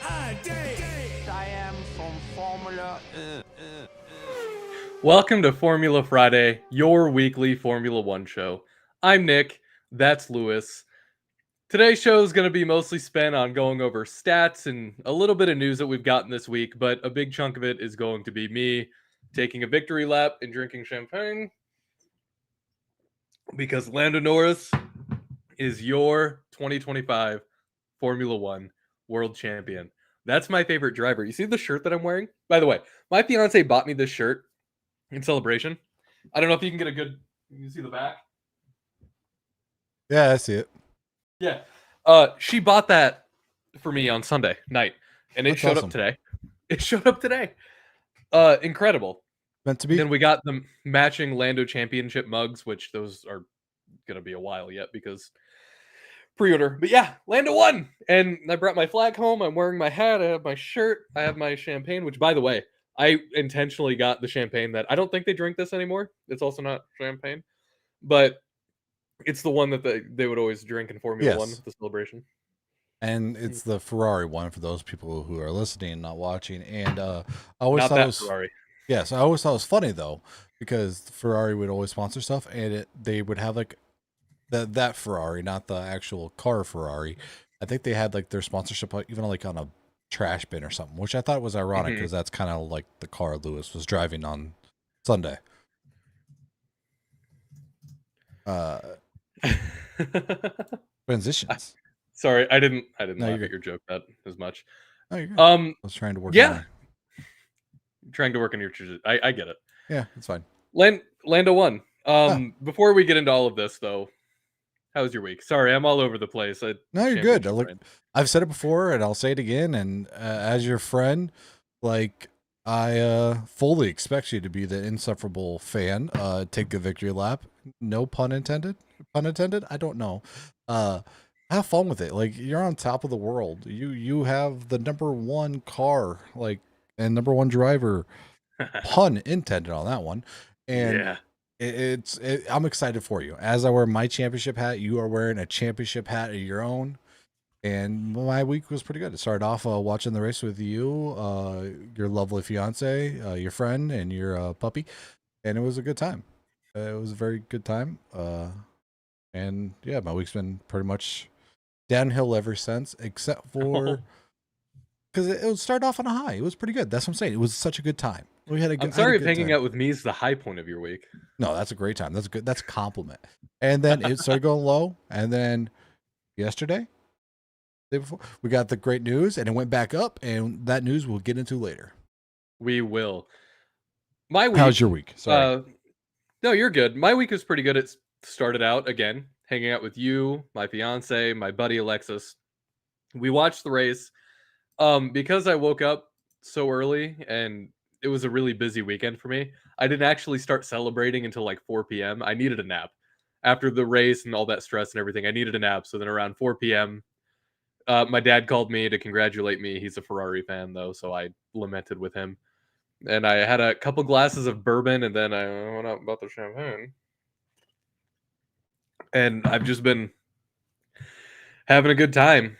I am from Formula. Welcome to Formula Friday, your weekly Formula One show. I'm Nick, that's Lewis. Today's show is going to be mostly spent on going over stats and a little bit of news that we've gotten this week, but a big chunk of it is going to be me taking a victory lap and drinking champagne because Lando Norris is your 2025 Formula One world champion. That's my favorite driver. You see the shirt that I'm wearing? By the way, my fiance bought me this shirt in celebration. I don't know if you can get a good. You can see the back. Yeah, I see it. Yeah, she bought that for me on Sunday night, and it That's showed awesome. up today. It showed up today. Incredible. Meant to be. Then we got the matching Lando Championship mugs, which those are gonna be a while yet because pre-order. But yeah, Lando won, and I brought my flag home. I'm wearing my hat. I have my shirt. I have my champagne. Which, by the way, I intentionally got the champagne that I don't think they drink this anymore. It's also not champagne, but it's the one that they would always drink in Formula One, Yes. the celebration. And it's the Ferrari one for those people who are listening and not watching. And I always Not thought that it was Ferrari. yes, I always thought it was funny though, because Ferrari would always sponsor stuff and they would have like that Ferrari, not the actual car Ferrari. I think they had like their sponsorship even like on a trash bin or something, which I thought was ironic because that's kind of like the car Lewis was driving on Sunday. Transitions. Sorry, I didn't No, laugh you're at your joke that as much. Oh, you're good. I was trying to work. Yeah, trying to work on your. I get it. Yeah, it's fine. Lando won. Before we get into all of this, though, how was your week? Sorry, I'm all over the place. No, you're good. I've said it before, and I'll say it again. And as your friend, like I fully expect you to be the insufferable fan. Take the victory lap. No pun intended. Pun intended. I don't know. Have fun with it. Like you're on top of the world. You have the number one car, like and number one driver. Pun intended on that one. And yeah. I'm excited for you. As I wear my championship hat, you are wearing a championship hat of your own. And my week was pretty good. It started off watching the race with you, your lovely fiance, your friend, and your puppy, and it was a good time. It was a very good time. And yeah, my week's been pretty much downhill ever since, except for because it started off on a high. It was pretty good. That's what I'm saying. It was such a good time. We had a good. I'm sorry if good hanging time. out with me is the high point of your week. No, that's a great time. That's good. That's a compliment. And then it started going low. And then yesterday, day before, we got the great news, and it went back up. And that news we'll get into later. We will. My week. How's your week? Sorry. No, you're good. My week was pretty good. It started out again hanging out with you, my fiance, my buddy Alexis. We watched the race. Because I woke up so early and it was a really busy weekend for me, I didn't actually start celebrating until like 4 p.m. I needed a nap. After the race and all that stress and everything, I needed a nap. So then around 4 p.m., my dad called me to congratulate me. He's a Ferrari fan, though, so I lamented with him. And I had a couple glasses of bourbon, and then I went out and bought the champagne. And I've just been having a good time.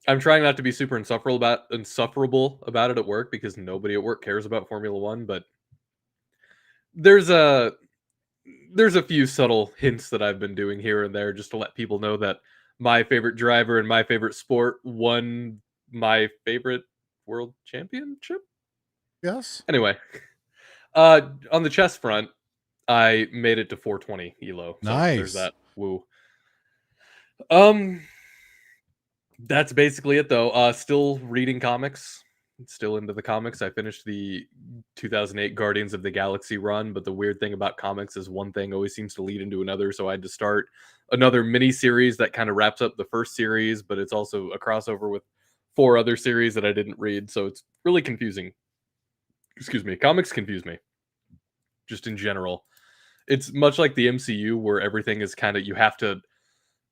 I'm trying not to be super insufferable about it at work because nobody at work cares about Formula One, but there's a few subtle hints that I've been doing here and there just to let people know that my favorite driver and my favorite sport won my favorite world championship. Yes. Anyway, on the chess front, I made it to 420 elo. So nice. There's that. Woo. That's basically it, though. Still reading comics. Still into the comics. I finished the 2008 Guardians of the Galaxy run, but the weird thing about comics is one thing always seems to lead into another, so I had to start another mini series that kind of wraps up the first series, but it's also a crossover with 4 other series that I didn't read, so it's really confusing. Excuse me. Comics confuse me. Just in general. It's much like the MCU where everything is kind of, you have to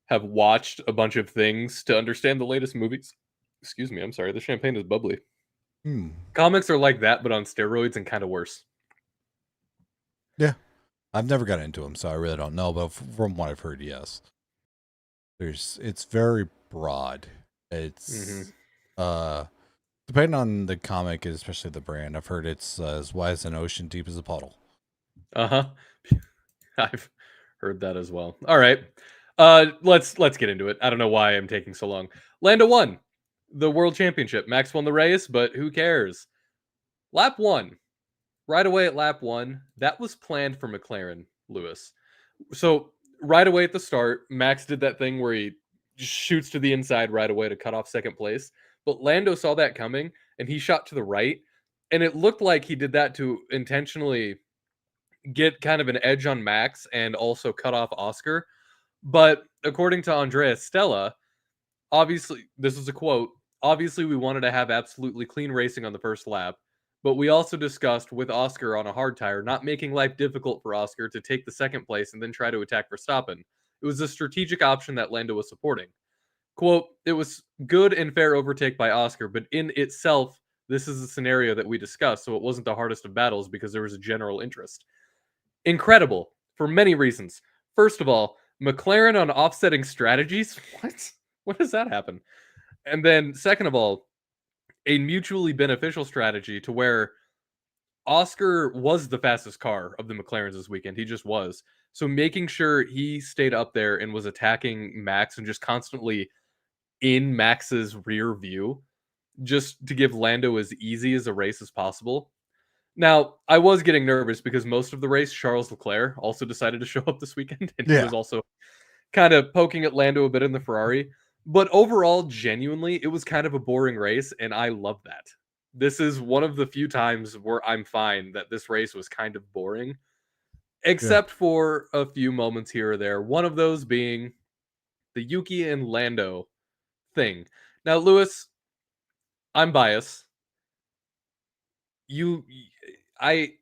have watched a bunch of things to understand the latest movies. Excuse me, I'm sorry. The champagne is bubbly. Comics are like that, but on steroids and kind of worse. Yeah. I've never got into them, so I really don't know. But from what I've heard, yes. It's very broad. It's Depending on the comic, especially the brand, I've heard it's as wide as an ocean, deep as a puddle. Uh-huh. I've heard that as well. All right. Let's get into it. I don't know why I'm taking so long. Lando won the world championship. Max won the race, but who cares? Lap 1. Right away at lap 1, that was planned for McLaren, Lewis. So, right away at the start, Max did that thing where he just shoots to the inside right away to cut off second place. But Lando saw that coming and he shot to the right. And it looked like he did that to intentionally get kind of an edge on Max and also cut off Oscar. But according to Andrea Stella, obviously, this is a quote. Obviously, we wanted to have absolutely clean racing on the first lap, but we also discussed with Oscar on a hard tire not making life difficult for Oscar to take the second place and then try to attack Verstappen. It was a strategic option that Lando was supporting. Quote, it was good and fair overtake by Oscar, but in itself, this is a scenario that we discussed, so it wasn't the hardest of battles because there was a general interest. Incredible for many reasons. First of all, McLaren on offsetting strategies. What? When does that happen? And then, second of all, a mutually beneficial strategy to where Oscar was the fastest car of the McLarens this weekend. He just was. So making sure he stayed up there and was attacking Max and just constantly in Max's rear view, just to give Lando as easy as a race as possible. Now, I was getting nervous because most of the race, Charles Leclerc also decided to show up this weekend, and he Yeah. was also kind of poking at Lando a bit in the Ferrari. But overall, genuinely, it was kind of a boring race, and I love that. This is one of the few times where I'm fine that this race was kind of boring, except for a few moments here or there. One of those being the Yuki and Lando thing. Now, Lewis, I'm biased. You, I,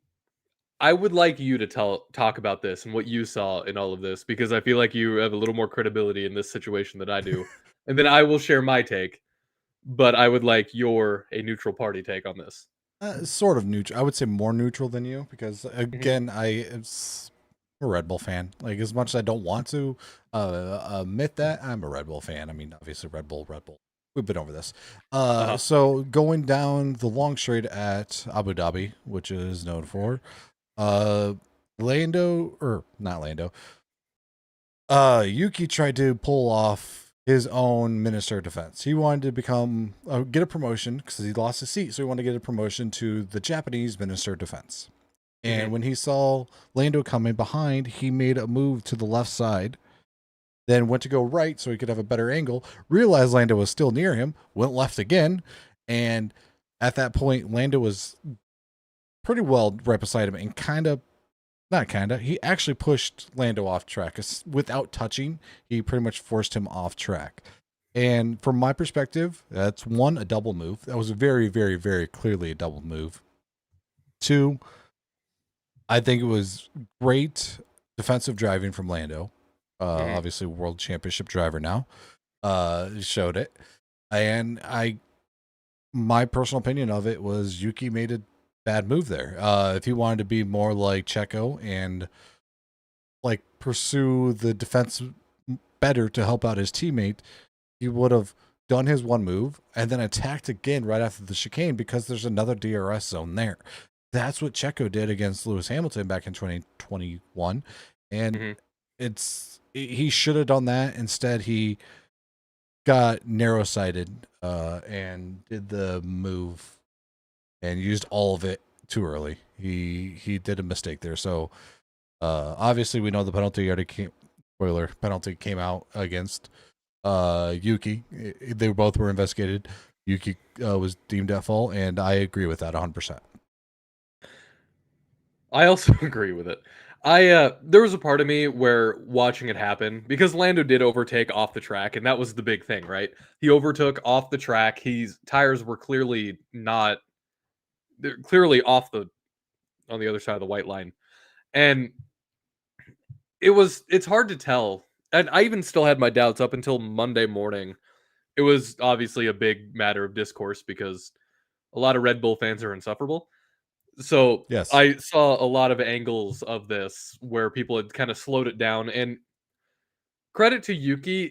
I would like you to talk about this and what you saw in all of this because I feel like you have a little more credibility in this situation than I do. And then I will share my take, but I would like a neutral party take on this. Sort of neutral. I would say more neutral than you because again, I'm a Red Bull fan. Like as much as I don't want to admit that, I'm a Red Bull fan. I mean, obviously Red Bull. We've been over this. So going down the long straight at Abu Dhabi, which is known for, Lando or not Lando, Yuki tried to pull off his own Minister of Defense. He wanted to become get a promotion because he lost his seat, so he wanted to get a promotion to the Japanese Minister of Defense. And when he saw Lando coming behind, he made a move to the left side, then went to go right so he could have a better angle, realized Lando was still near him, went left again, and at that point, Lando was pretty well right beside him and he actually pushed Lando off track without touching. He pretty much forced him off track. And from my perspective, that's one, a double move. That was very, very, very clearly a double move. Two, I think it was great defensive driving from Lando. Obviously, world championship driver now. Showed it. And my personal opinion of it was Yuki made a bad move there. If he wanted to be more like Checo and like pursue the defense better to help out his teammate, he would have done his one move and then attacked again right after the chicane because there's another DRS zone there. That's what Checo did against Lewis Hamilton back in 2021. And he should have done that. Instead, he got narrow-sighted and did the move and used all of it too early. He did a mistake there. So obviously we know the penalty came out against Yuki. They both were investigated. Yuki was deemed at fault, and I agree with that 100%. I also agree with it. There was a part of me where watching it happen, because Lando did overtake off the track, and that was the big thing, right? He overtook off the track. His tires were clearly not, they're clearly on the other side of the white line. And it's hard to tell. And I even still had my doubts up until Monday morning. It was obviously a big matter of discourse because a lot of Red Bull fans are insufferable. So Yes. I saw a lot of angles of this where people had kind of slowed it down. And credit to Yuki,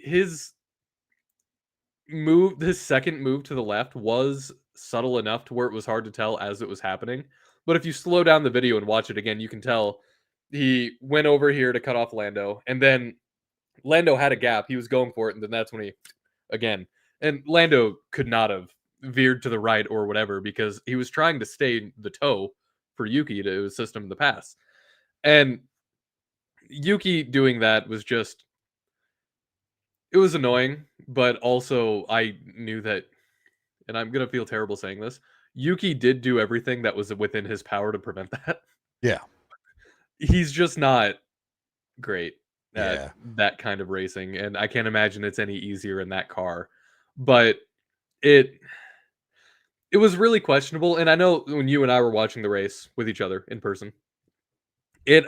his second move to the left was subtle enough to where it was hard to tell as it was happening. But if you slow down the video and watch it again, you can tell he went over here to cut off Lando, and then Lando had a gap. He was going for it, and then that's when he again. And Lando could not have veered to the right or whatever because he was trying to stay the toe for Yuki to assist him in the pass. And Yuki doing that was just, it was annoying, but also I knew that, and I'm going to feel terrible saying this, Yuki did do everything that was within his power to prevent that. Yeah. He's just not great at Yeah. that kind of racing, and I can't imagine it's any easier in that car. But it was really questionable, and I know when you and I were watching the race with each other in person, it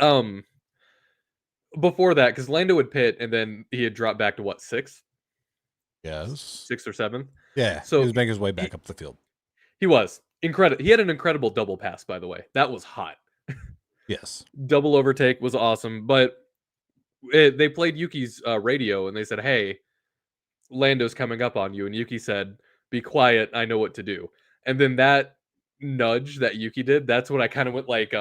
before that, because Lando would pit and then he had dropped back to what, sixth? Yes. Sixth or seventh? Yeah. So he was making his way back up the field. He was incredible. He had an incredible double pass, by the way. That was hot. Yes. Double overtake was awesome, but they played Yuki's radio and they said, "Hey, Lando's coming up on you," and Yuki said, "Be quiet. I know what to do." And then that nudge that Yuki did, that's what I kind of went like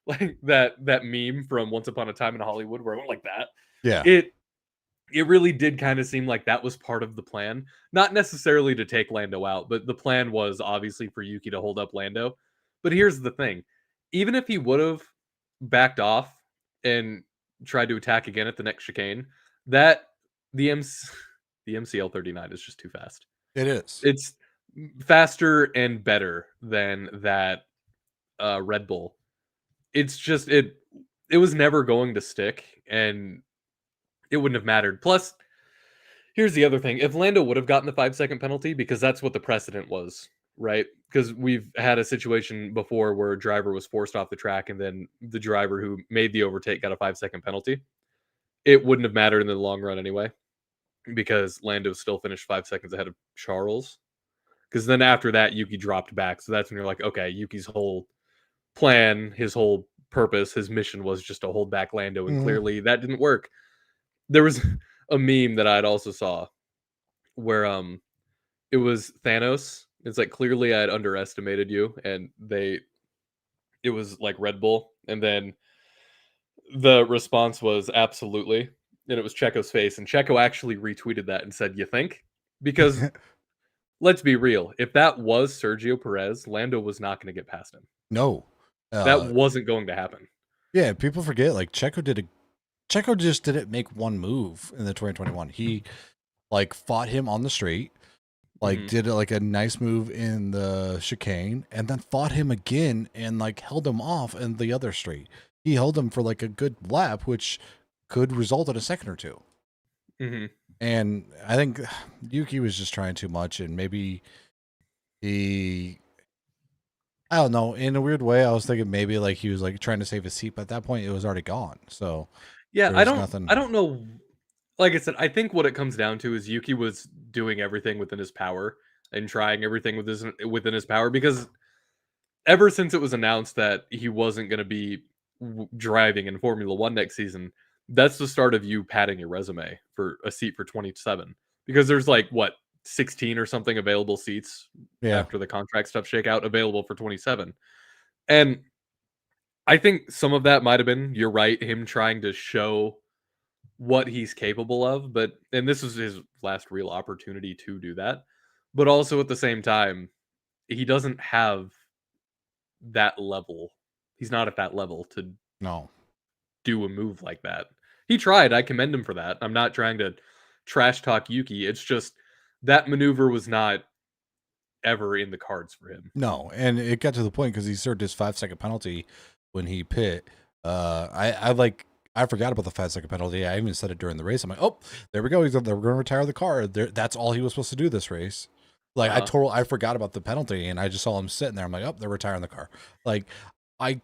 like that meme from Once Upon a Time in Hollywood where it went like that. Yeah. It really did kind of seem like that was part of the plan. Not necessarily to take Lando out, but the plan was obviously for Yuki to hold up Lando. But here's the thing. Even if he would have backed off and tried to attack again at the next chicane, that the MCL 39 is just too fast. It is. It's faster and better than that Red Bull. It's just it was never going to stick, and it wouldn't have mattered. Plus, here's the other thing. If Lando would have gotten the 5-second penalty, because that's what the precedent was, right? Because we've had a situation before where a driver was forced off the track and then the driver who made the overtake got a 5-second penalty. It wouldn't have mattered in the long run anyway, because Lando still finished 5 seconds ahead of Charles. Because then after that, Yuki dropped back. So that's when you're like, okay, Yuki's whole plan, his whole purpose, his mission was just to hold back Lando. And clearly that didn't work. There was a meme that I'd also saw where it was Thanos. It's like, clearly I had underestimated you, and it was like Red Bull, and then the response was absolutely, and it was Checo's face, and Checo actually retweeted that and said, "You think?" Because let's be real, if that was Sergio Perez, Lando was not going to get past him. No. That wasn't going to happen. Yeah, people forget, like, Checo just didn't make one move in the 2021. He like fought him on the straight, like did like a nice move in the chicane, and then fought him again and like held him off in the other straight. He held him for like a good lap, which could result in a second or two. And I think Yuki was just trying too much, and maybe I don't know, in a weird way, I was thinking maybe like he was like trying to save his seat, but at that point it was already gone. So yeah, I don't know. Like I said, I think what it comes down to is Yuki was doing everything within his power and trying everything within his power, because ever since it was announced that he wasn't going to be driving in Formula One next season, that's the start of you padding your resume for a seat for 27, because there's like what, 16 or something available seats after the contract stuff shake out available for 27. And I think some of that might have been, you're right, him trying to show what he's capable of, and this is his last real opportunity to do that. But also at the same time, he doesn't have that level. He's not at that level to do a move like that. He tried. I commend him for that. I'm not trying to trash talk Yuki. It's just that maneuver was not ever in the cards for him. No, and it got to the point because he served his 5-second penalty when he pit. I forgot about the 5-second penalty. I even said it during the race. I'm like, oh, there we go. They're going to retire the car. That's all he was supposed to do this race. Like I forgot about the penalty, and I just saw him sitting there. I'm like, oh, they're retiring the car. Like I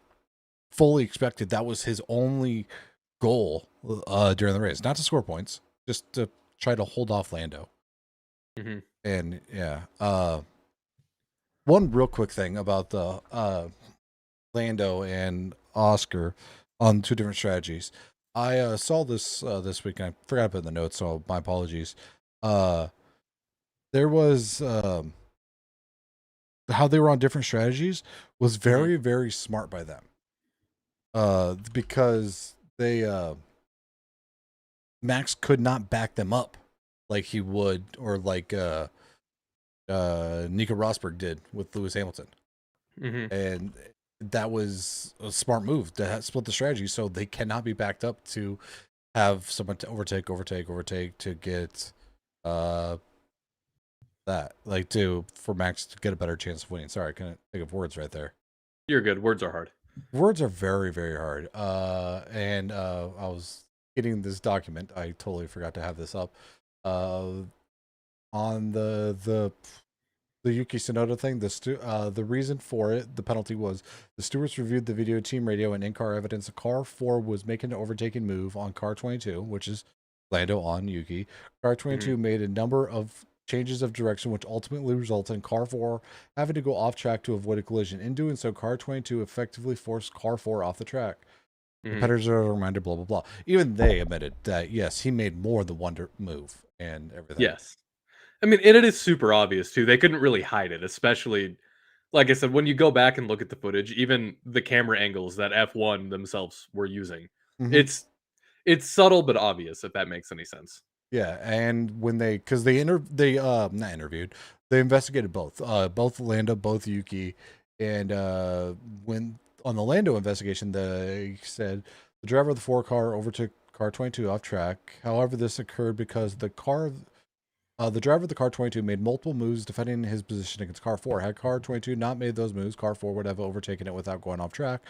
fully expected that was his only goal during the race, not to score points, just to try to hold off Lando. And yeah, one real quick thing about the Lando and Oscar on two different strategies. I saw this this week. I forgot to put in the notes, so my apologies. there was how they were on different strategies was very, very smart by them. Because they Max could not back them up like he would, or like Nico Rosberg did with Lewis Hamilton. And that was a smart move to split the strategy, so they cannot be backed up to have someone to overtake to get that, like, for Max to get a better chance of winning. Sorry, I couldn't think of words right there. You're good. Words are hard. Words are very, very hard. And I was getting this document. I totally forgot to have this up. On the Yuki Tsunoda thing, the reason for it, the penalty was the stewards reviewed the video team radio and in-car evidence. The car 4 was making an overtaking move on car 22, which is Lando on Yuki. Car 22 made a number of changes of direction, which ultimately resulted in car 4 having to go off track to avoid a collision. In doing so, car 22 effectively forced car 4 off the track. Competitors are reminded, blah, blah, blah. Even they admitted that, yes, he made more than one move and everything. Yes. I mean, and it is super obvious, too. They couldn't really hide it, especially, like I said, when you go back and look at the footage, even the camera angles that F1 themselves were using, it's subtle but obvious, if that makes any sense. Yeah, and when they not interviewed, they investigated both Lando, both Yuki, and when on the Lando investigation, they said the driver of the 4 car overtook car 22 off track. However, this occurred because the driver of the car 22 made multiple moves defending his position against car 4. Had car 22 not made those moves, car 4 would have overtaken it without going off track,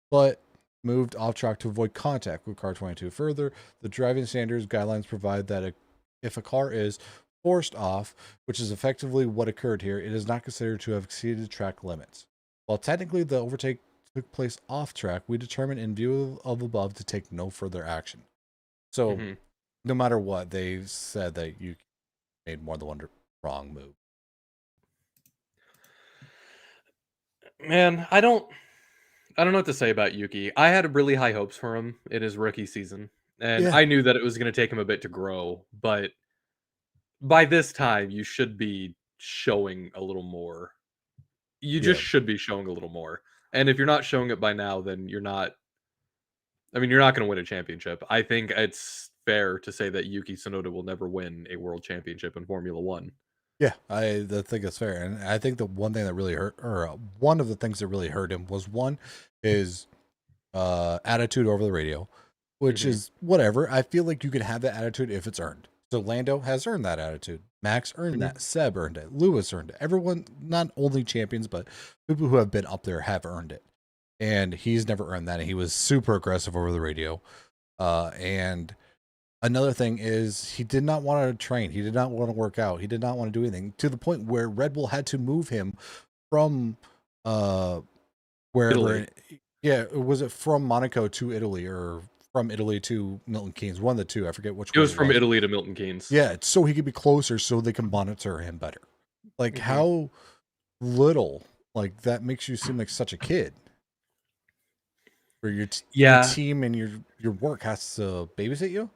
but moved off track to avoid contact with car 22. Further, the driving standards guidelines provide that if a car is forced off, which is effectively what occurred here, it is not considered to have exceeded track limits. While technically the overtake took place off track, we determined in view of above to take no further action. So no matter what, they said that you made more than one wrong move. Man, I don't know what to say about Yuki. I had really high hopes for him in his rookie season, and I knew that it was going to take him a bit to grow, but by this time, you should be showing a little more. You just should be showing a little more. And if you're not showing it by now, then you're not going to win a championship. I think it's fair to say that Yuki Tsunoda will never win a world championship in Formula 1. Yeah, I think that's fair. And I think the one thing that really hurt, or one of the things that really hurt him was his attitude over the radio, which is whatever. I feel like you can have that attitude if it's earned. So Lando has earned that attitude. Max earned that. Seb earned it. Lewis earned it. Everyone, not only champions, but people who have been up there have earned it. And he's never earned that. And he was super aggressive over the radio. And another thing is he did not want to train. He did not want to work out. He did not want to do anything, to the point where Red Bull had to move him from wherever. Yeah, was it from Monaco to Italy, or from Italy to Milton Keynes? One of the two. I forget which one. It was from Italy to Milton Keynes. Yeah, so he could be closer, so they can monitor him better. Like how little, like, that makes you seem like such a kid. Where your team and your work has to babysit you.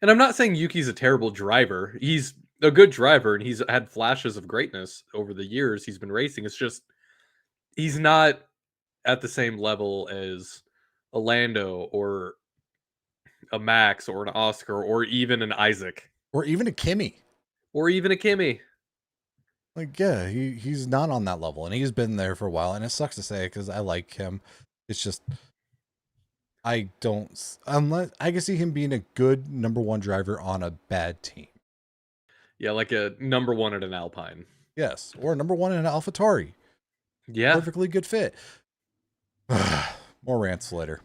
And I'm not saying Yuki's a terrible driver. He's a good driver, and he's had flashes of greatness over the years he's been racing. It's just he's not at the same level as a Lando or a Max or an Oscar or even an Isaac. Or even a Kimi. Like, yeah, he's not on that level, and he's been there for a while, and it sucks to say because I like him. It's just unless I can see him being a good number 1 driver on a bad team. Yeah, like a number 1 at an Alpine. Yes, or number 1 in an AlphaTauri. Yeah. Perfectly good fit. More rants later.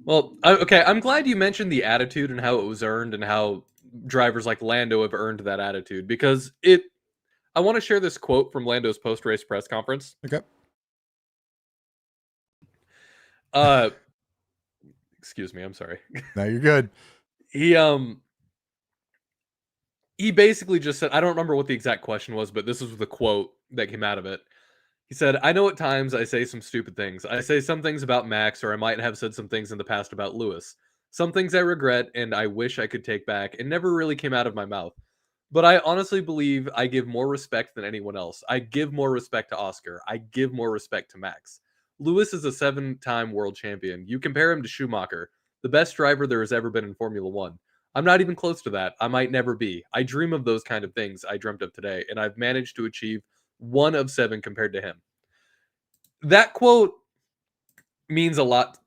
Well, okay, I'm glad you mentioned the attitude and how it was earned and how drivers like Lando have earned that attitude, because I want to share this quote from Lando's post-race press conference. Okay. Excuse me, I'm sorry. No, you're good. He basically just said, I don't remember what the exact question was, but this was the quote that came out of it. He said, I know at times I say some stupid things. I say some things about Max, or I might have said some things in the past about Lewis. Some things I regret and I wish I could take back and never really came out of my mouth. But I honestly believe I give more respect than anyone else. I give more respect to Oscar. I give more respect to Max. Lewis is a 7-time world champion. You compare him to Schumacher, the best driver there has ever been in Formula One. I'm not even close to that. I might never be. I dream of those kind of things I dreamt of today, and I've managed to achieve 1 of 7 compared to him. That quote means a lot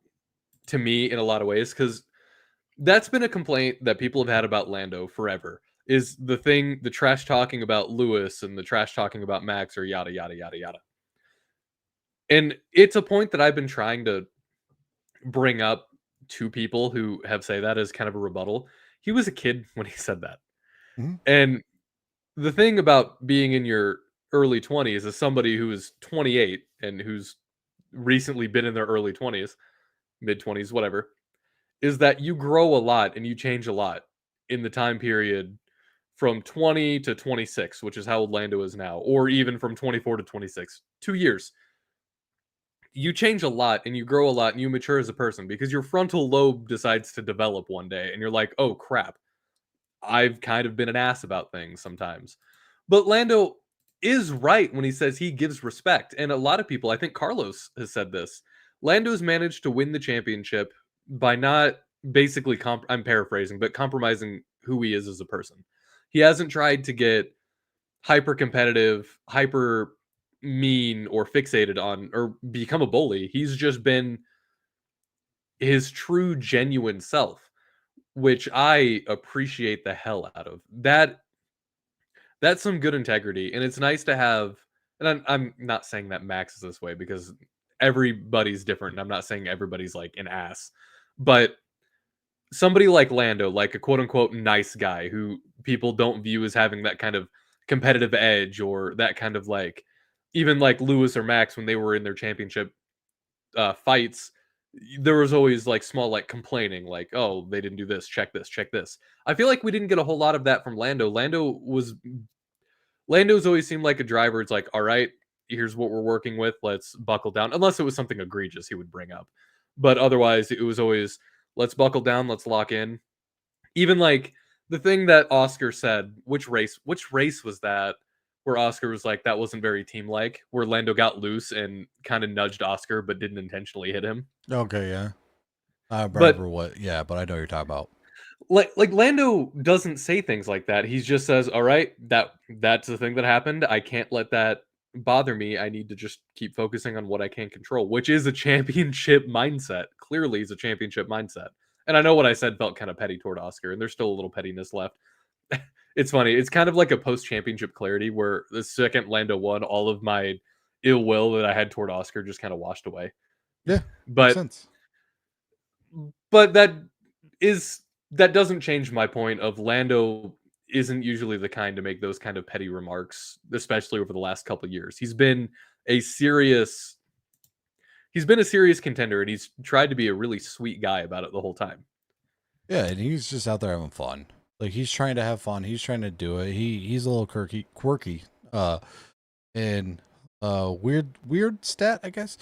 to me in a lot of ways because that's been a complaint that people have had about Lando forever. Is the trash talking about Lewis and the trash talking about Max or yada yada yada yada. And it's a point that I've been trying to bring up to people who have say that as kind of a rebuttal. He was a kid when he said that. Mhm. And the thing about being in your early 20s as somebody who is 28 and who's recently been in their early 20s, mid 20s, whatever, is that you grow a lot and you change a lot in the time period from 20 to 26, which is how old Lando is now, or even from 24 to 26, 2 years. You change a lot and you grow a lot and you mature as a person because your frontal lobe decides to develop one day and you're like, oh crap, I've kind of been an ass about things sometimes. But Lando is right when he says he gives respect. And a lot of people, I think Carlos has said this, Lando's managed to win the championship by not basically, I'm paraphrasing, but compromising who he is as a person. He hasn't tried to get hyper competitive, hyper mean, or fixated on, or become a bully. He's just been his true, genuine self, which I appreciate the hell out of. That's some good integrity, and it's nice to have. And I'm not saying that Max is this way because everybody's different, and I'm not saying everybody's like an ass, but somebody like Lando, like a quote unquote nice guy who people don't view as having that kind of competitive edge or that kind of like, even like Lewis or Max when they were in their championship fights, there was always like small like complaining, like, oh, they didn't do this, check this, check this. I feel like we didn't get a whole lot of that from Lando. Lando's always seemed like a driver. It's like, all right, here's what we're working with. Let's buckle down. Unless it was something egregious he would bring up. But otherwise, it was always, let's buckle down, let's lock in. Even like the thing that Oscar said, which race was that? Where Oscar was like, that wasn't very team like, where Lando got loose and kind of nudged Oscar but didn't intentionally hit him. Okay, yeah. I remember But what, yeah, but I know what you're talking about. like Lando doesn't say things like that. He just says, "All right, that's the thing that happened. I can't let that bother me. I need to just keep focusing on what I can control," which is a championship mindset. Clearly, is a championship mindset. And I know what I said felt kind of petty toward Oscar, and there's still a little pettiness left. It's funny. It's kind of like a post-championship clarity where the second Lando won, all of my ill will that I had toward Oscar just kind of washed away. Yeah, makes But sense. but is that doesn't change my point of Lando isn't usually the kind to make those kind of petty remarks, especially over the last couple of years. A serious he's been a serious contender and he's tried to be a really sweet guy about it the whole time. Yeah, and he's just out there having fun. Like he's trying to have fun. He's trying to do it. He's a little quirky. And weird stat, I guess.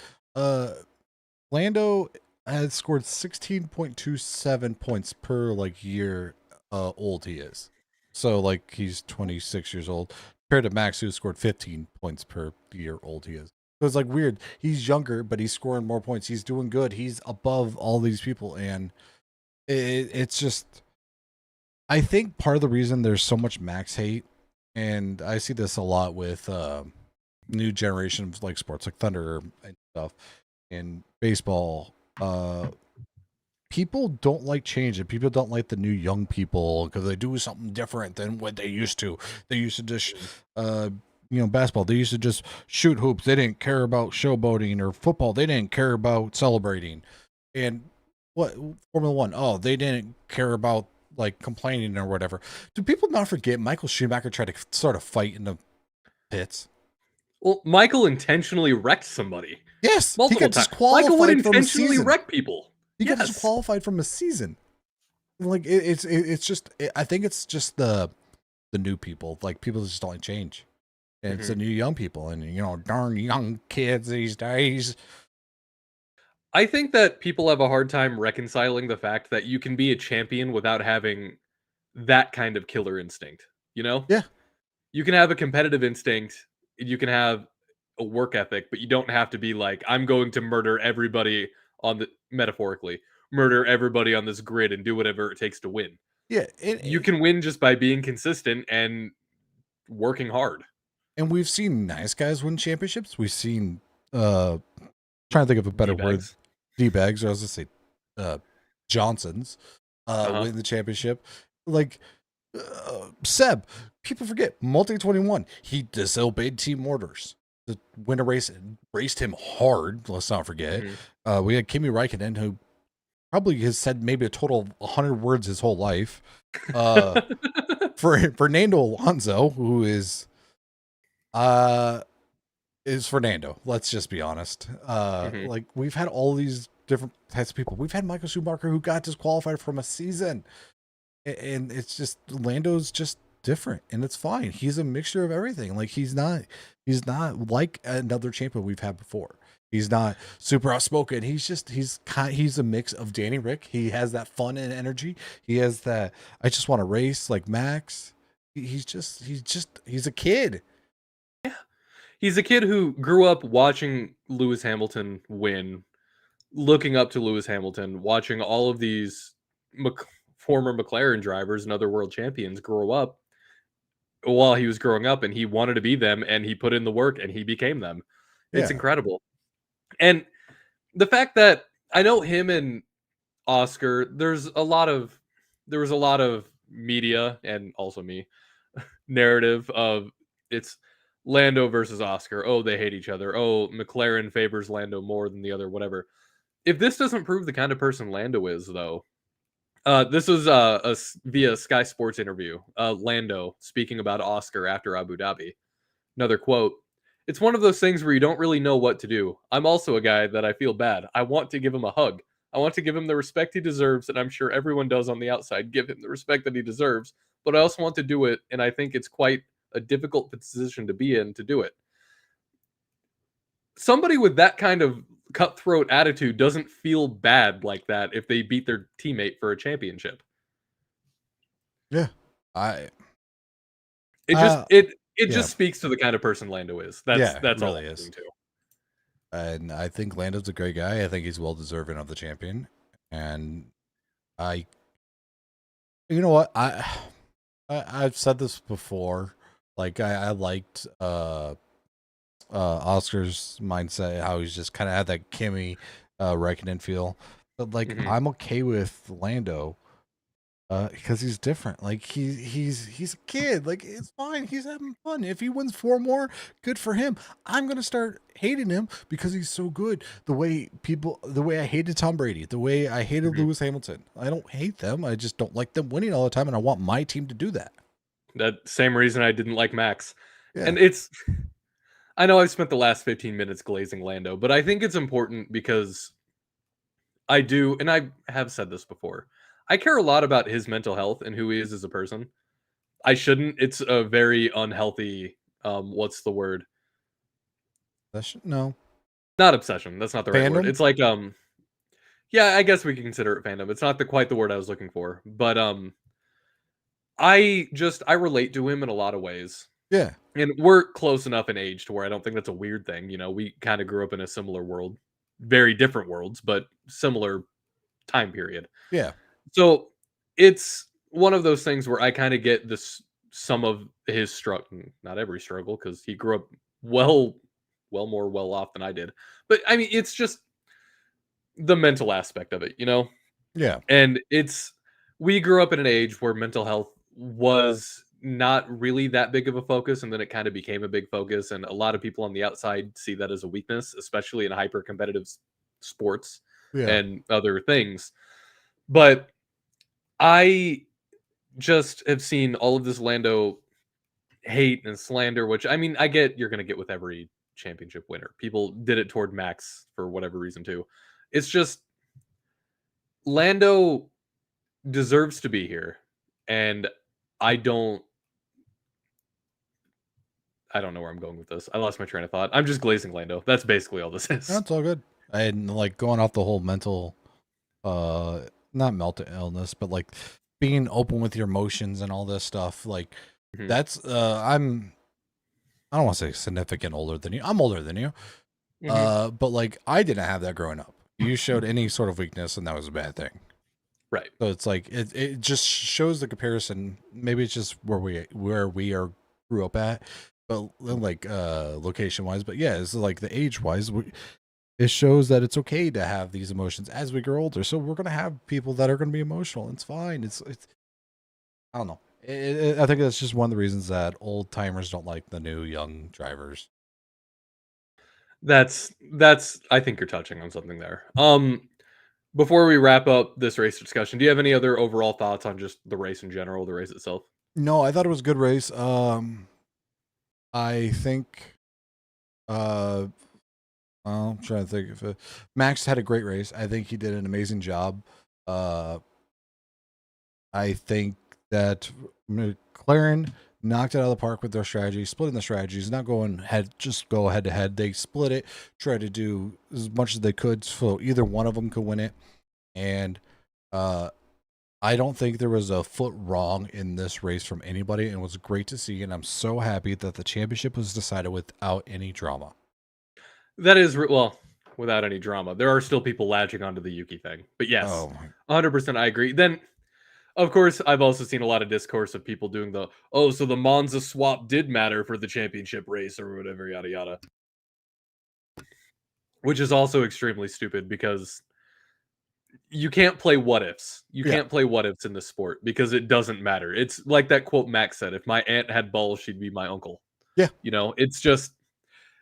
Lando has scored 16.27 points per like year old he is. So like he's 26 years old compared to Max who scored 15 points per year old he is. So it's like weird. He's younger, but he's scoring more points. He's doing good. He's above all these people, and it's just. I think part of the reason there's so much Max hate, and I see this a lot with new generation of like sports like Thunder and stuff and baseball. People don't like change, and people don't like the new young people because they do something different than what they used to. They used to just basketball, they used to just shoot hoops. They didn't care about showboating, or football, they didn't care about celebrating. And what Formula One, oh, they didn't care about like complaining or whatever. Do people not forget Michael Schumacher tried to start a fight in the pits? Well, Michael intentionally wrecked somebody. Yes, he Multiple got times. Michael would disqualified from a intentionally season. wreck people. He got Yes. disqualified from a season. Like it's just I think it's just the new people. Like people just don't like change, and it's the new young people, and darn young kids these days. I think that people have a hard time reconciling the fact that you can be a champion without having that kind of killer instinct. You know? Yeah. You can have a competitive instinct, you can have a work ethic, but you don't have to be like, I'm going to murder everybody on the metaphorically, murder everybody on this grid and do whatever it takes to win. Yeah. You can win just by being consistent and working hard. And we've seen nice guys win championships. We've seen trying to think of a better word. D-bags. D-bags, or I was gonna say Johnsons win the championship. Like Seb, people forget multi 21. He disobeyed team orders to win a race and raced him hard. Let's not forget. We had Kimi Räikkönen, who probably has said maybe a total of 100 words his whole life. For Fernando Alonso, who is Fernando. Let's just be honest. Like we've had all these different types of people. We've had Michael Schumacher who got disqualified from a season, and it's just Lando's just different, and it's fine. He's a mixture of everything. Like he's not like another champion we've had before. He's not super outspoken. He's a mix of Danny Rick. He has that fun and energy. He has that I just want to race like Max. He's a kid. He's a kid who grew up watching Lewis Hamilton win, looking up to Lewis Hamilton, watching all of these former McLaren drivers and other world champions grow up while he was growing up, and he wanted to be them, and he put in the work, and he became them. It's incredible. And the fact that I know him and Oscar, there was a lot of media, and also me, narrative of it's Lando versus Oscar. Oh, they hate each other. Oh, McLaren favors Lando more than the other, whatever. If this doesn't prove the kind of person Lando is, though, this was via Sky Sports interview. Lando speaking about Oscar after Abu Dhabi. Another quote. It's one of those things where you don't really know what to do. I'm also a guy that I feel bad. I want to give him a hug. I want to give him the respect he deserves, and I'm sure everyone does on the outside. Give him the respect that he deserves, but I also want to do it, and I think it's quite a difficult position to be in to do it. Somebody with that kind of cutthroat attitude doesn't feel bad like that if they beat their teammate for a championship. Yeah. It just speaks to the kind of person Lando is. That's all it is too. And I think Lando's a great guy. I think he's well deserving of the champion. And you know what? I've said this before. Like I liked Oscar's mindset, how he's just kind of had that Kimi Räikkönen feel. But like I'm okay with Lando because he's different. Like he's a kid. Like it's fine. He's having fun. If he wins 4 more, good for him. I'm gonna start hating him because he's so good. The way I hated Tom Brady, the way I hated Lewis Hamilton. I don't hate them. I just don't like them winning all the time, and I want my team to do that. That same reason I didn't like Max. Yeah. And it's, I know I've spent the last 15 minutes glazing Lando, but I think it's important because I do, and I have said this before, I care a lot about his mental health and who he is as a person. I shouldn't. It's a very unhealthy, what's the word? No. Not obsession. That's not the right word. It's like, yeah, I guess we can consider it fandom. It's not quite the word I was looking for, but I relate to him in a lot of ways. Yeah. And we're close enough in age to where I don't think that's a weird thing. You know, we kind of grew up in a similar world, very different worlds, but similar time period. Yeah. So it's one of those things where I kind of get some of his struggle, not every struggle, because he grew up well off than I did. But I mean, it's just the mental aspect of it, you know? Yeah. And we grew up in an age where mental health was not really that big of a focus, and then it kind of became a big focus, and a lot of people on the outside see that as a weakness, especially in hyper competitive sports and other things. But I just have seen all of this Lando hate and slander, which I mean, I get you're going to get with every championship winner. People did it toward Max for whatever reason too. It's just Lando deserves to be here, and I don't know where I'm going with this. I lost my train of thought. I'm just glazing Lando. That's basically all this is. That's all good. And like going off the whole mental, not mental illness, but like being open with your emotions and all this stuff. Like That's I don't want to say significant older than you. I'm older than you. But like I didn't have that growing up. You showed any sort of weakness and that was a bad thing. Right. So it's like it just shows the comparison. Maybe it's just where we are grew up at, but like location wise. But yeah, it's like the age wise. It shows that it's okay to have these emotions as we grow older. So we're gonna have people that are gonna be emotional. It's fine. It's I don't know. I think that's just one of the reasons that old timers don't like the new young drivers. That's I think you're touching on something there. Before we wrap up this race discussion, do you have any other overall thoughts on just the race in general, the race itself? No, I thought it was a good race. I think I'm trying to think if Max had a great race. I think he did an amazing job. I think that McLaren knocked it out of the park with their strategy, splitting the strategies, not going head, just go head to head. They split it, tried to do as much as they could so either one of them could win it. And I don't think there was a foot wrong in this race from anybody, and it was great to see. And I'm so happy that the championship was decided without any drama. That is well, without any drama. There are still people latching onto the Yuki thing, but yes, Oh, 100% I agree. Then, of course, I've also seen a lot of discourse of people doing so the Monza swap did matter for the championship race or whatever, yada yada, which is also extremely stupid because you can't play what ifs. You yeah. can't play what ifs in this sport because it doesn't matter. It's like that quote Max said: "If my aunt had balls, she'd be my uncle." Yeah. You know, it's just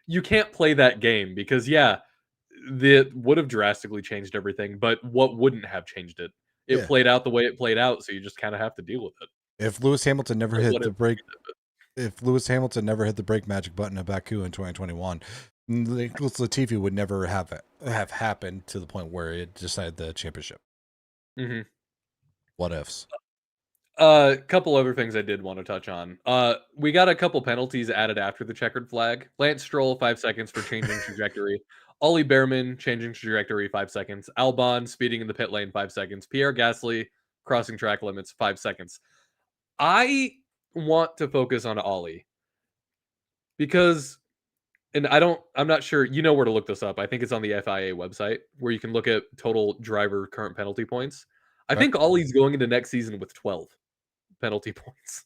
you can't play that game because that would have drastically changed everything, but what wouldn't have changed it? It Yeah. played out the way it played out, so you just kind of have to deal with it. If Lewis Hamilton never Or hit what the if brake, if Lewis Hamilton never hit the brake magic button at Baku in 2021, Nicholas Latifi would never have happened to the point where it decided the championship. Mhm. What ifs? A couple other things I did want to touch on. We got a couple penalties added after the checkered flag. Lance Stroll, 5 seconds for changing trajectory. Ollie Behrman, changing trajectory, 5 seconds. Albon, speeding in the pit lane, 5 seconds. Pierre Gasly, crossing track limits, 5 seconds. I want to focus on Ollie because, and I'm not sure, you know where to look this up. I think it's on the FIA website where you can look at total driver current penalty points. I Right? think Ollie's going into next season with 12 penalty points.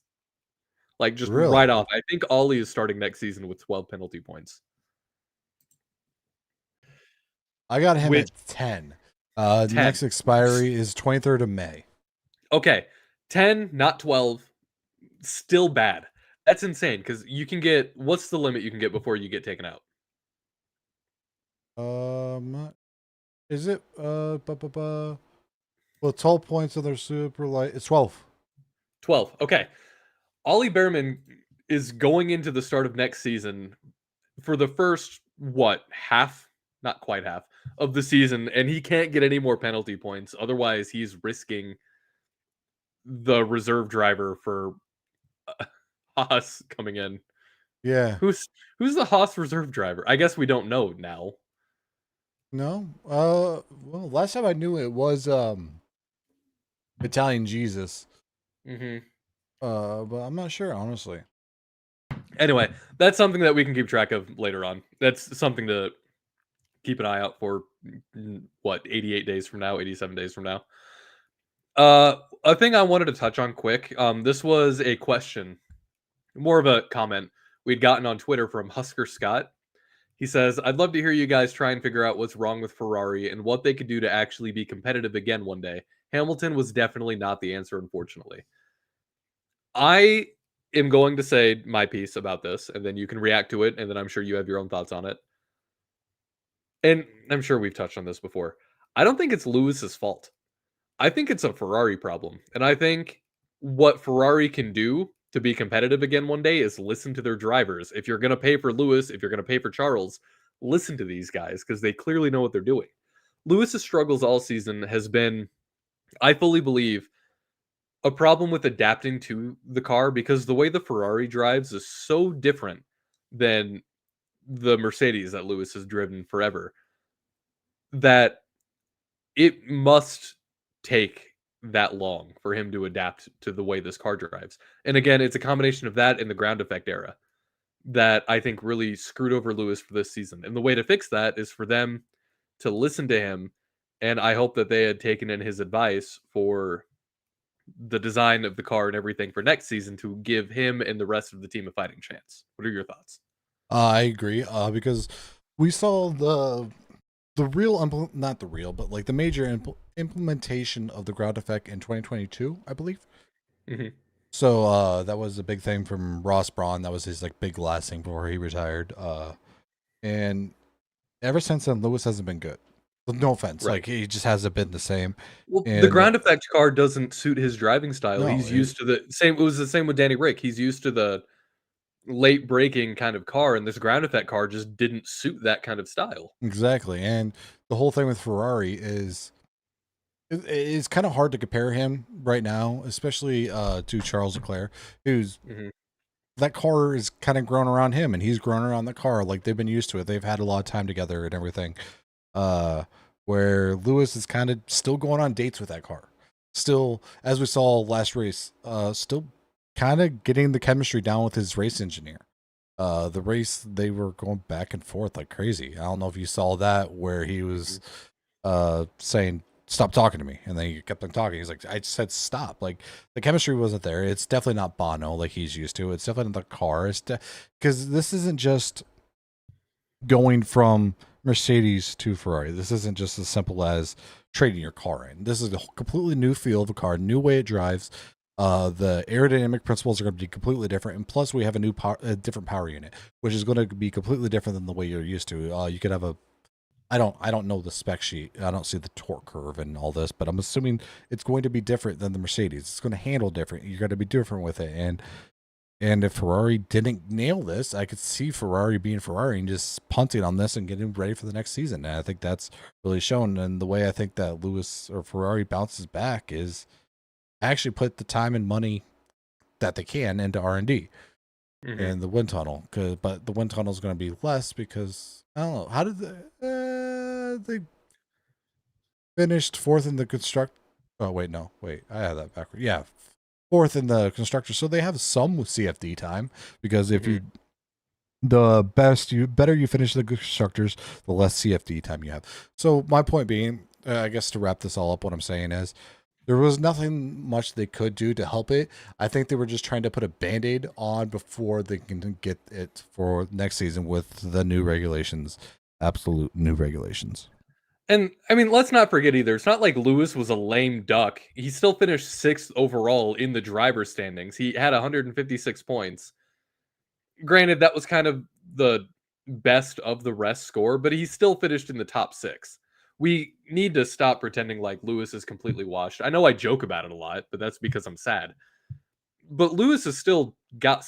Like, just right Really? off. I think Ollie is starting next season with 12 penalty points. I got him Which at 10. 10. Next expiry is 23rd of May. Okay. 10, not 12. Still bad. That's insane because you can get, what's the limit you can get before you get taken out? Is it well, 12 points on their super light. It's 12. 12. Okay. Ollie Behrman is going into the start of next season for the first, half, not quite half, of the season, and he can't get any more penalty points. Otherwise, he's risking the reserve driver for Haas coming in. Yeah. Who's the Haas reserve driver? I guess we don't know now. No. Well, last time I knew it was Italian Jesus. Hmm. But I'm not sure, honestly. Anyway, that's something that we can keep track of later on. That's something to keep an eye out for. 88 days from now, 87 days from now. A thing I wanted to touch on quick. This was a question, more of a comment we'd gotten on Twitter from Husker Scott. He says, I'd love to hear you guys try and figure out what's wrong with Ferrari and what they could do to actually be competitive again one day. Hamilton was definitely not the answer, unfortunately. I am going to say my piece about this, and then you can react to it, and then I'm sure you have your own thoughts on it. And I'm sure we've touched on this before. I don't think it's Lewis's fault. I think it's a Ferrari problem. And I think what Ferrari can do to be competitive again one day is listen to their drivers. If you're going to pay for Lewis, if you're going to pay for Charles, listen to these guys because they clearly know what they're doing. Lewis's struggles all season has been, I fully believe, a problem with adapting to the car because the way the Ferrari drives is so different than the Mercedes that Lewis has driven forever that it must take that long for him to adapt to the way this car drives. And again, it's a combination of that and the ground effect era that I think really screwed over Lewis for this season. And the way to fix that is for them to listen to him. And I hope that they had taken in his advice for the design of the car and everything for next season to give him and the rest of the team a fighting chance. What are your thoughts? I agree, because we saw the real not the real, but like the major implementation of the ground effect in 2022, I believe. Mm-hmm. So that was a big thing from Ross Braun. That was his like big last thing before he retired. And ever since then, Lewis hasn't been good. No offense, Right. like he just hasn't been the same. Well, the And ground effect car doesn't suit his driving style. No, He's used to the same. It was the same with Danny Rick. He's used to the late braking kind of car, and this ground effect car just didn't suit that kind of style. exactly. And the whole thing with Ferrari is it's kind of hard to compare him right now, especially to Charles Leclerc, who's Mm-hmm. that car is kind of grown around him, and he's grown around the car. Like they've been used to it. They've had a lot of time together and everything. Where Lewis is kind of still going on dates with that car. Still, as we saw last race, still kind of getting the chemistry down with his race engineer. The race, they were going back and forth like crazy. I don't know if you saw that, where he was saying, "Stop talking to me," and then he kept on talking. He's like, "I said stop." Like the chemistry wasn't there. It's definitely not Bono like he's used to. It's definitely not the car. It's because this isn't just going from Mercedes to Ferrari. This isn't just as simple as trading your car in. This is a completely new feel of a car, new way it drives. The aerodynamic principles are going to be completely different, and plus we have a different power unit, which is going to be completely different than the way you're used to. You could have a I don't know the spec sheet. I don't see the torque curve and all this, but I'm assuming it's going to be different than the Mercedes. It's going to handle different. You're going to be different with it, and if Ferrari didn't nail this, I could see Ferrari being Ferrari and just punting on this and getting ready for the next season. And I think that's really shown. And the way I think that Lewis or Ferrari bounces back is actually put the time and money that they can into R&D and the wind tunnel. But the wind tunnel is going to be less because I don't know. How did they finished fourth in the construct? Oh wait, no, wait, I had that backward. Yeah, fourth in the constructor, so they have some CFD time because if you the better you finish the constructors, the less CFD time you have. So my point being, I guess to wrap this all up, what I'm saying is there was nothing much they could do to help it. I think they were just trying to put a band-aid on before they can get it for next season with the new regulations, absolute new regulations. And I mean, let's not forget either. It's not like Lewis was a lame duck. He still finished 6th overall in the driver's standings. He had 156 points. Granted, that was kind of the best of the rest score, but he still finished in the top 6. We need to stop pretending like Lewis is completely washed. I know I joke about it a lot, but that's because I'm sad. But Lewis has still got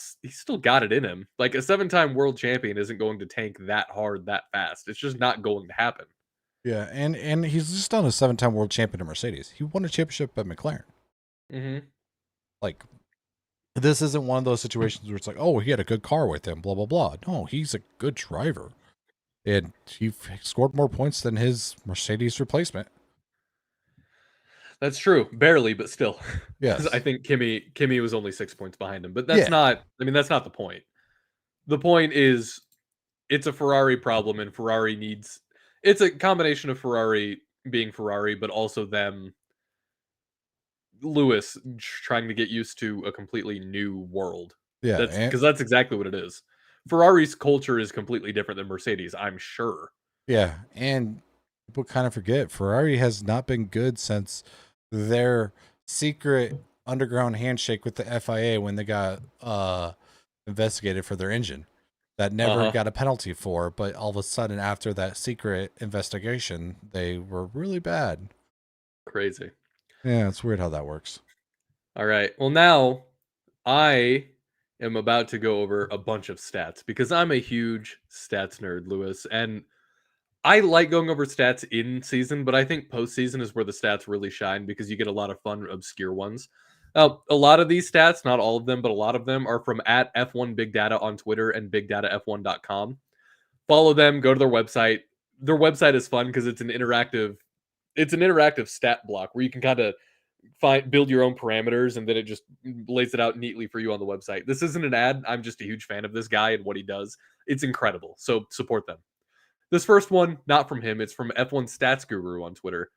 it in him. Like a 7-time world champion isn't going to tank that hard that fast. It's just not going to happen. Yeah, and he's just done a 7-time world champion in Mercedes. He won a championship at McLaren. Mm-hmm. Like, this isn't one of those situations where it's like, oh, he had a good car with him, blah, blah, blah. No, he's a good driver. And he scored more points than his Mercedes replacement. That's true. Barely, but still. Yes. I think Kimi was only 6 points behind him. But that's not the point. The point is it's a Ferrari problem, and Ferrari needs... It's a combination of Ferrari being Ferrari, but also Lewis trying to get used to a completely new world. Yeah. Because that's exactly what it is. Ferrari's culture is completely different than Mercedes, I'm sure. Yeah, and people kind of forget Ferrari has not been good since their secret underground handshake with the FIA when they got investigated for their engine that never got a penalty for, but all of a sudden after that secret investigation, they were really bad. Crazy. Yeah, it's weird how that works. All right. Well, now I am about to go over a bunch of stats because I'm a huge stats nerd, Lewis, and I like going over stats in season, but I think postseason is where the stats really shine because you get a lot of fun, obscure ones. A lot of these stats, not all of them, but a lot of them are from at F1 Big Data on Twitter and BigDataF1.com. Follow them, go to their website. Their website is fun because it's an interactive stat block where you can kind of build your own parameters, and then it just lays it out neatly for you on the website. This isn't an ad. I'm just a huge fan of this guy and what he does. It's incredible. So support them. This first one, not from him. It's from F1 Stats Guru on Twitter.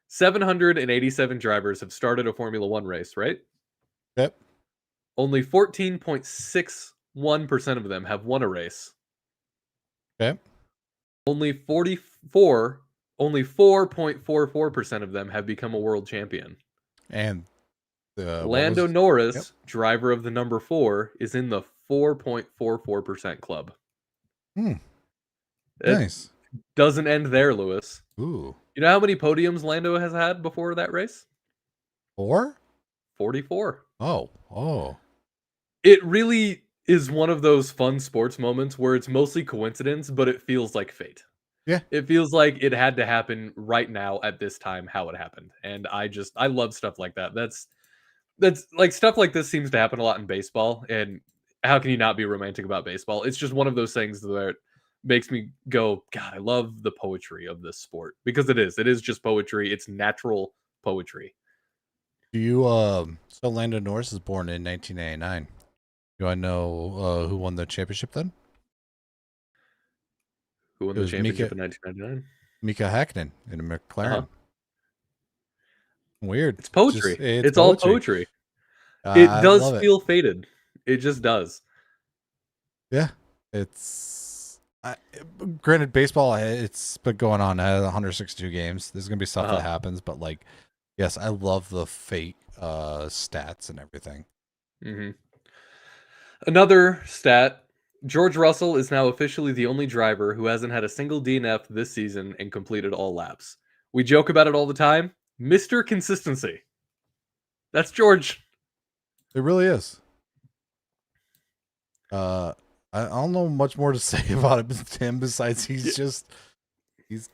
787 drivers have started a Formula One race, right? Yep. Only 14.61% of them have won a race. Okay. Only 4.44% of them have become a world champion. And Lando Norris, driver of the number 4, is in the 4.44% club. Nice. Doesn't end there, Lewis. Ooh. You know how many podiums Lando has had before that race? 4? 44. Oh. It really is one of those fun sports moments where it's mostly coincidence, but it feels like fate. Yeah. It feels like it had to happen right now at this time, how it happened. And I love stuff like that. That's like, stuff like this seems to happen a lot in baseball. And how can you not be romantic about baseball? It's just one of those things that makes me go, God, I love the poetry of this sport, because it is just poetry. It's natural poetry. Do you so Lando Norris is born in 1989. Do I know who won the championship then? Who won the championship in 1999? Mika Hakkinen in a McLaren. Weird. It's poetry. It's all poetry. It does feel fated. It just does. Yeah. It's granted, baseball, it's been going on 162 games. There's going to be stuff that happens, but like, yes, I love the fate stats and everything. Mm-hmm. Another stat, George Russell is now officially the only driver who hasn't had a single DNF this season and completed all laps. We joke about it all the time. Mr. Consistency. That's George. It really is. I don't know much more to say about him besides he's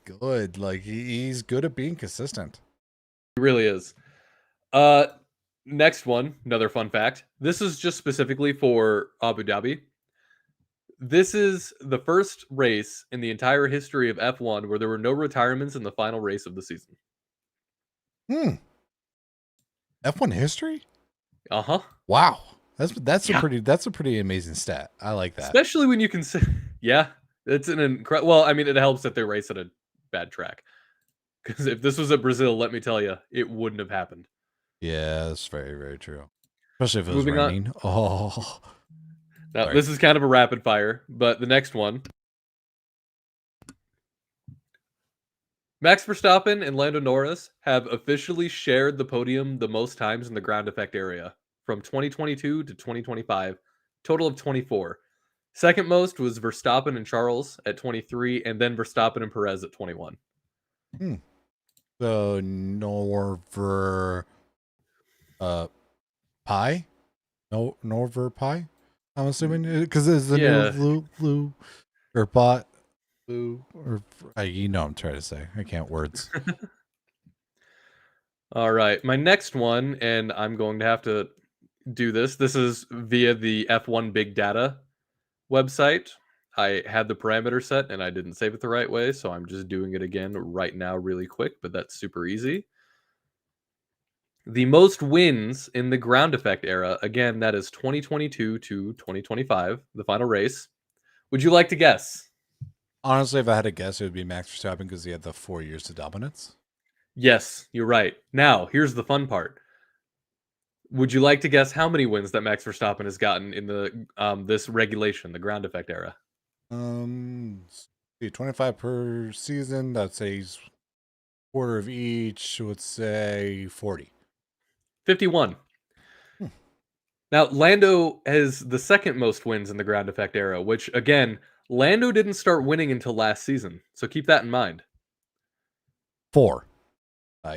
good. Like he's good at being consistent. He really is. Next one, another fun fact. This is just specifically for Abu Dhabi. This is the first race in the entire history of F1 where there were no retirements in the final race of the season. F1 history? Wow. That's a pretty amazing stat. I like that. Especially when you consider, it's an incredible. Well, I mean, it helps that they race at a bad track. Because if this was at Brazil, let me tell you, it wouldn't have happened. Yeah, that's very, very true. Especially if it was Moving raining. On. Now, this is kind of a rapid fire, but the next one. Max Verstappen and Lando Norris have officially shared the podium the most times in the ground effect area from 2022 to 2025, total of 24. Second most was Verstappen and Charles at 23, and then Verstappen and Perez at 21. So Norver Pie? No, Norver Pie? I'm assuming because it's the new blue or bot blue or you know what I'm trying to say. I can't words. All right, my next one, and I'm going to have to do this. This is via the F1 Big Data website. I had the parameter set and I didn't save it the right way, so I'm just doing it again right now really quick, but that's super easy. The most wins in the ground effect era, again, that is 2022 to 2025, the final race. Would you like to guess? Honestly, if I had to guess, it would be Max Verstappen because he had the 4 years of dominance. Yes, you're right. Now, here's the fun part. Would you like to guess how many wins that Max Verstappen has gotten in the this regulation, the ground effect era? 25 per season. I'd say he's quarter of each. Would say 40. 51. Now, Lando has the second most wins in the ground effect era, which, again, Lando didn't start winning until last season. So keep that in mind. 4.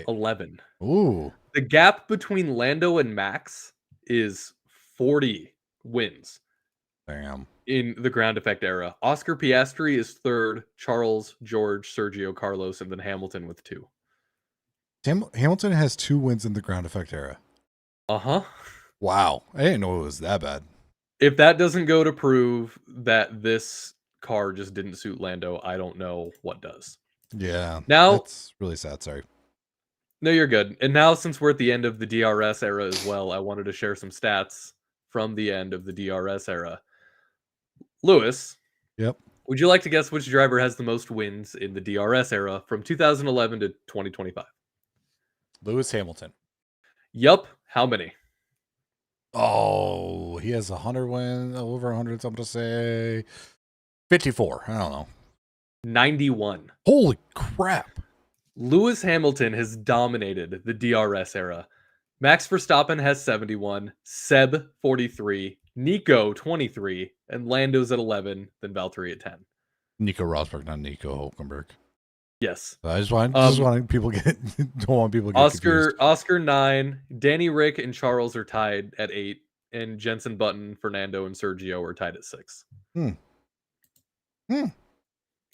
11. Ooh. The gap between Lando and Max is 40 wins. Damn. In the ground effect era. Oscar Piastri is third, Charles, George, Sergio, Carlos, and then Hamilton with 2. Hamilton has 2 wins in the ground effect era. Wow. I didn't know it was that bad. If that doesn't go to prove that this car just didn't suit Lando, I don't know what does. Yeah. Now, that's really sad. Sorry. No, you're good. And now, since we're at the end of the DRS era as well, I wanted to share some stats from the end of the DRS era. Lewis, Yep. would you like to guess which driver has the most wins in the DRS era from 2011 to 2025? Lewis Hamilton. Yup. How many? Oh, he has 100 wins, over 100. So I'm going to say 54. I don't know. 91. Holy crap. Lewis Hamilton has dominated the DRS era. Max Verstappen has 71, Seb 43, Nico 23, and Lando's at 11, then Valtteri at 10. Nico Rosberg, not Nico Hulkenberg. Yes. I just want people don't want people to get confused. Oscar 9, Danny Rick and Charles are tied at 8, and Jensen Button, Fernando, and Sergio are tied at 6.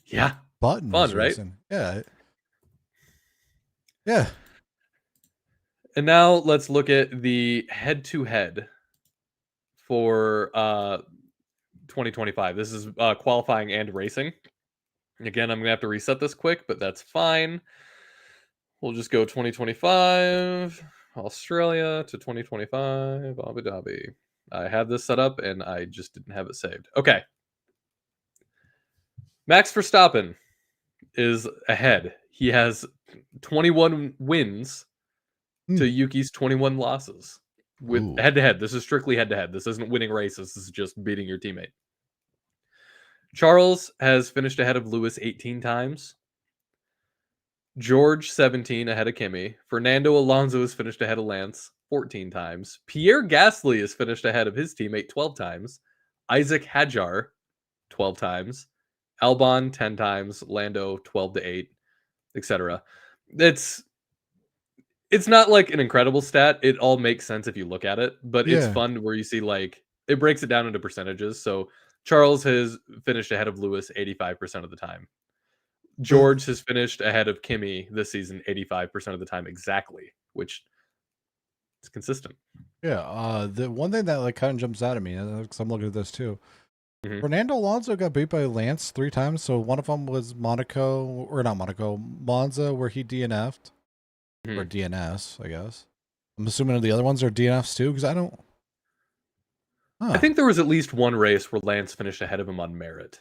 Yeah. Button fun, right? Racing. Yeah. Yeah. And now let's look at the head-to-head for 2025. This is qualifying and racing. Again, I'm going to have to reset this quick, but that's fine. We'll just go 2025, Australia to 2025, Abu Dhabi. I have this set up, and I just didn't have it saved. Okay. Max Verstappen is ahead. He has 21 wins to Yuki's 21 losses with head-to-head. This is strictly head-to-head. This isn't winning races. This is just beating your teammate. Charles has finished ahead of Lewis 18 times. George 17 ahead of Kimi. Fernando Alonso has finished ahead of Lance 14 times. Pierre Gasly has finished ahead of his teammate 12 times. Isaac Hadjar 12 times. Albon 10 times. Lando 12 to 8, etc. It's not like an incredible stat. It all makes sense if you look at it, but it's fun where you see like it breaks it down into percentages. So Charles has finished ahead of Lewis 85% of the time. George has finished ahead of Kimi this season 85% of the time exactly, which is consistent. Yeah, the one thing that like kind of jumps out at me, because I'm looking at this too. Fernando Alonso got beat by Lance 3 times, so one of them was Monza, where he DNF'd. Or DNS, I guess. I'm assuming the other ones are DNFs too, because I don't... I think there was at least one race where Lance finished ahead of him on merit.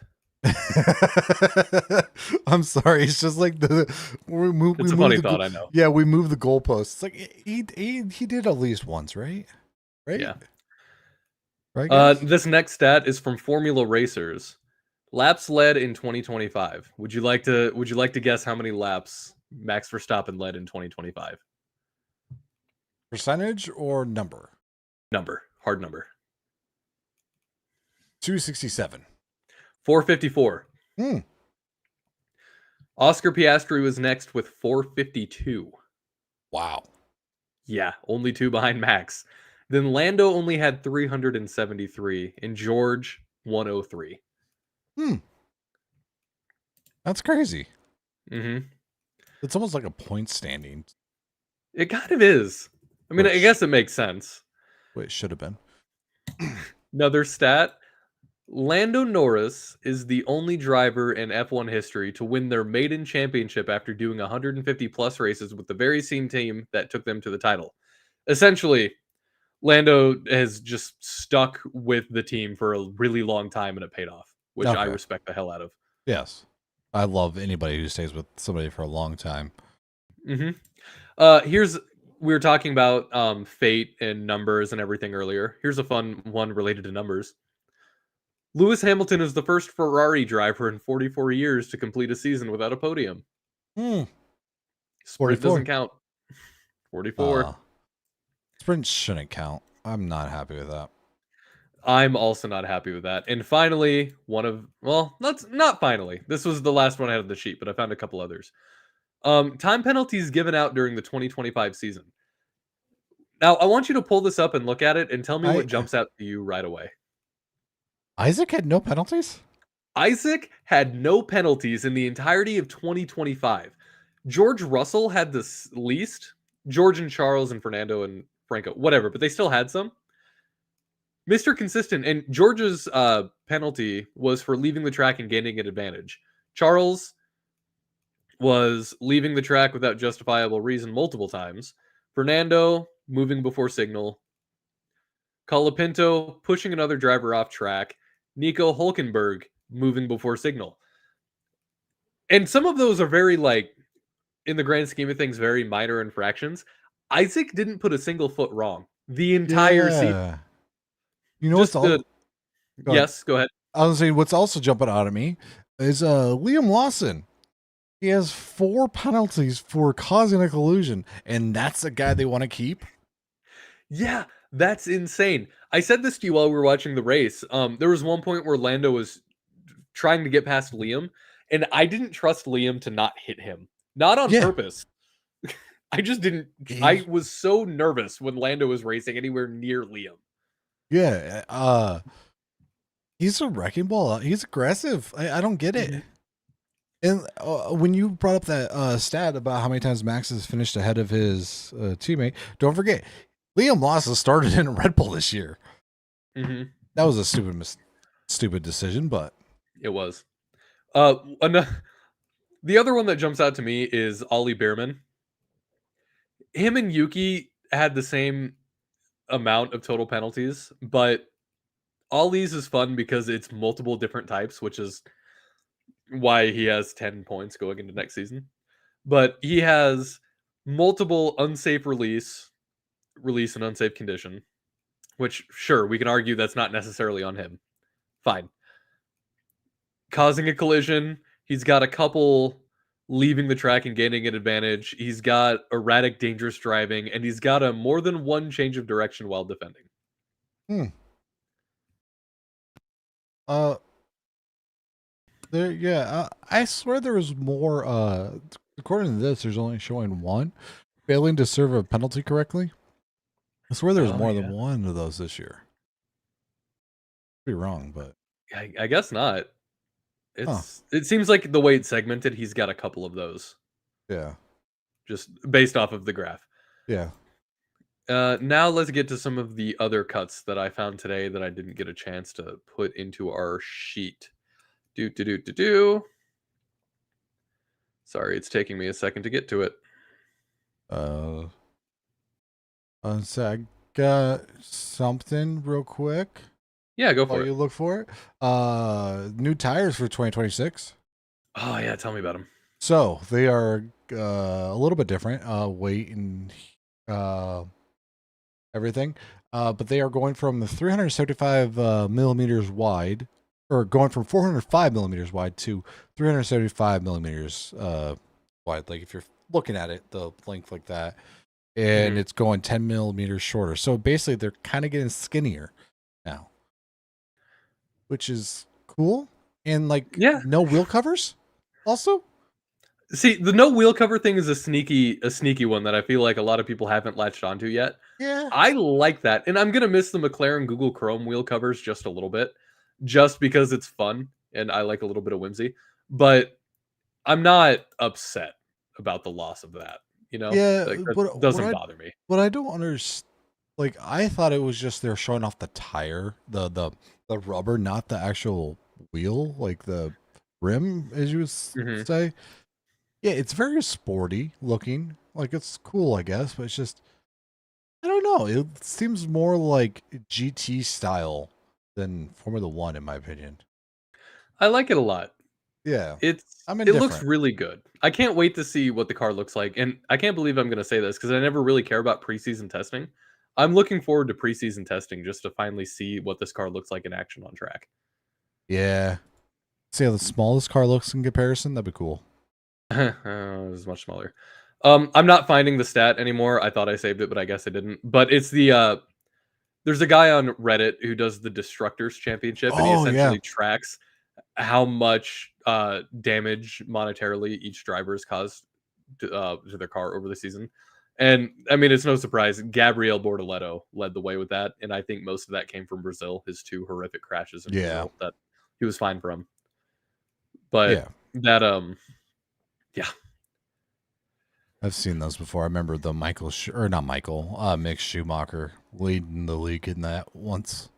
I'm sorry. It's just like it's a funny thought, I know. Yeah, we moved the goalposts. It's like he did at least once, right? Right? Yeah. Right. This next stat is from Formula Racers. Laps led in 2025. Would you like to guess how many laps Max Verstappen led in 2025? Percentage or number? Number. Hard number. 267. 454. Oscar Piastri was next with 452. Wow. Yeah, only 2 behind Max. Then Lando only had 373 and George 103. That's crazy. It's almost like a point standing. It kind of is. I mean, I guess it makes sense. Well, it should have been. Another stat. Lando Norris is the only driver in F1 history to win their maiden championship after doing 150 plus races with the very same team that took them to the title. Essentially, Lando has just stuck with the team for a really long time and it paid off, which I respect the hell out of. Yes. I love anybody who stays with somebody for a long time. We were talking about fate and numbers and everything earlier. Here's a fun one related to numbers. Lewis Hamilton is the first Ferrari driver in 44 years to complete a season without a podium. Sprint doesn't count. 44. Sprint shouldn't count. I'm not happy with that. I'm also not happy with that. And finally, not finally. This was the last one I had on the sheet, but I found a couple others. Time penalties given out during the 2025 season. Now, I want you to pull this up and look at it and tell me what jumps out to you right away. Isaac had no penalties? Isaac had no penalties in the entirety of 2025. George Russell had the least. George and Charles and Fernando and Franco, whatever, but they still had some. Mr. Consistent, and George's penalty was for leaving the track and gaining an advantage. Charles was leaving the track without justifiable reason multiple times. Fernando moving before signal. Colapinto pushing another driver off track. Nico Hulkenberg moving before signal. And some of those are very, like, in the grand scheme of things, very minor infractions. Isaac didn't put a single foot wrong the entire season. Yeah. You know Just what's all? Yes, go ahead. I was saying what's also jumping out at me is Liam Lawson. He has 4 penalties for causing a collision, and that's the guy they want to keep. Yeah, that's insane. I said this to you while we were watching the race. There was one point where Lando was trying to get past Liam, and I didn't trust Liam to not hit him. Not on purpose. I just didn't. I was so nervous when Lando was racing anywhere near Liam. Yeah, he's a wrecking ball. He's aggressive. I don't get it. And when you brought up that stat about how many times Max has finished ahead of his teammate, don't forget, Liam Lawson started in Red Bull this year. Mm-hmm. That was a stupid decision, but it was. The other one that jumps out to me is Ollie Behrman. Him and Yuki had the same amount of total penalties, but Ollie's is fun because it's multiple different types, which is why he has 10 points going into next season. But he has multiple unsafe release and unsafe condition, which, sure, we can argue that's not necessarily on him. Fine. Causing a collision, he's got a couple leaving the track and gaining an advantage. He's got erratic, dangerous driving, and he's got a more than one change of direction while defending. I swear there was more. According to this, there's only showing one failing to serve a penalty correctly. I swear there's more than one of those this year. Could be wrong, but I guess not. It seems like the way it's segmented, he's got a couple of those. Yeah. Just based off of the graph. Yeah. Now let's get to some of the other cuts that I found today that I didn't get a chance to put into our sheet. Sorry, it's taking me a second to get to it. So I got something real quick. Yeah, go for it. You look for it. New tires for 2026. Oh yeah, tell me about them. So they are a little bit different. Weight and everything. But they are going from 375 millimeters wide, or going from 405 millimeters wide to 375 millimeters wide. Like if you're looking at it, the length like that, and it's going 10 millimeters shorter. So basically, they're kind of getting skinnier now, which is cool. And like, no wheel covers. Also, see, the no wheel cover thing is a sneaky one that I feel like a lot of people haven't latched onto yet. Yeah, I like that, and I'm gonna miss the McLaren Google Chrome wheel covers just a little bit, just because it's fun and I like a little bit of whimsy. But I'm not upset about the loss of that. You know, that doesn't bother me. What I don't understand, like, I thought it was just they're showing off the tire, the rubber, not the actual wheel, like the rim, as you would say. Yeah, it's very sporty looking. Like, it's cool, I guess, but it's just, I don't know. It seems more like GT style than Formula One, in my opinion. I like it a lot. Yeah, it looks really good. I can't wait to see what the car looks like, and I can't believe I'm going to say this because I never really care about preseason testing. I'm looking forward to preseason testing just to finally see what this car looks like in action on track. Yeah, see how the smallest car looks in comparison. That'd be cool. It's much smaller. I'm not finding the stat anymore. I thought I saved it, but I guess I didn't. But it's the there's a guy on Reddit who does the Destructors Championship, and he essentially tracks how much damage monetarily each driver has caused to their car over the season. And I mean, it's no surprise Gabriel Bortoleto led the way with that, and I think most of that came from Brazil. His 2 horrific crashes in Brazil that he was fine from. But that I've seen those before. I remember the Mick Schumacher leading the league in that once.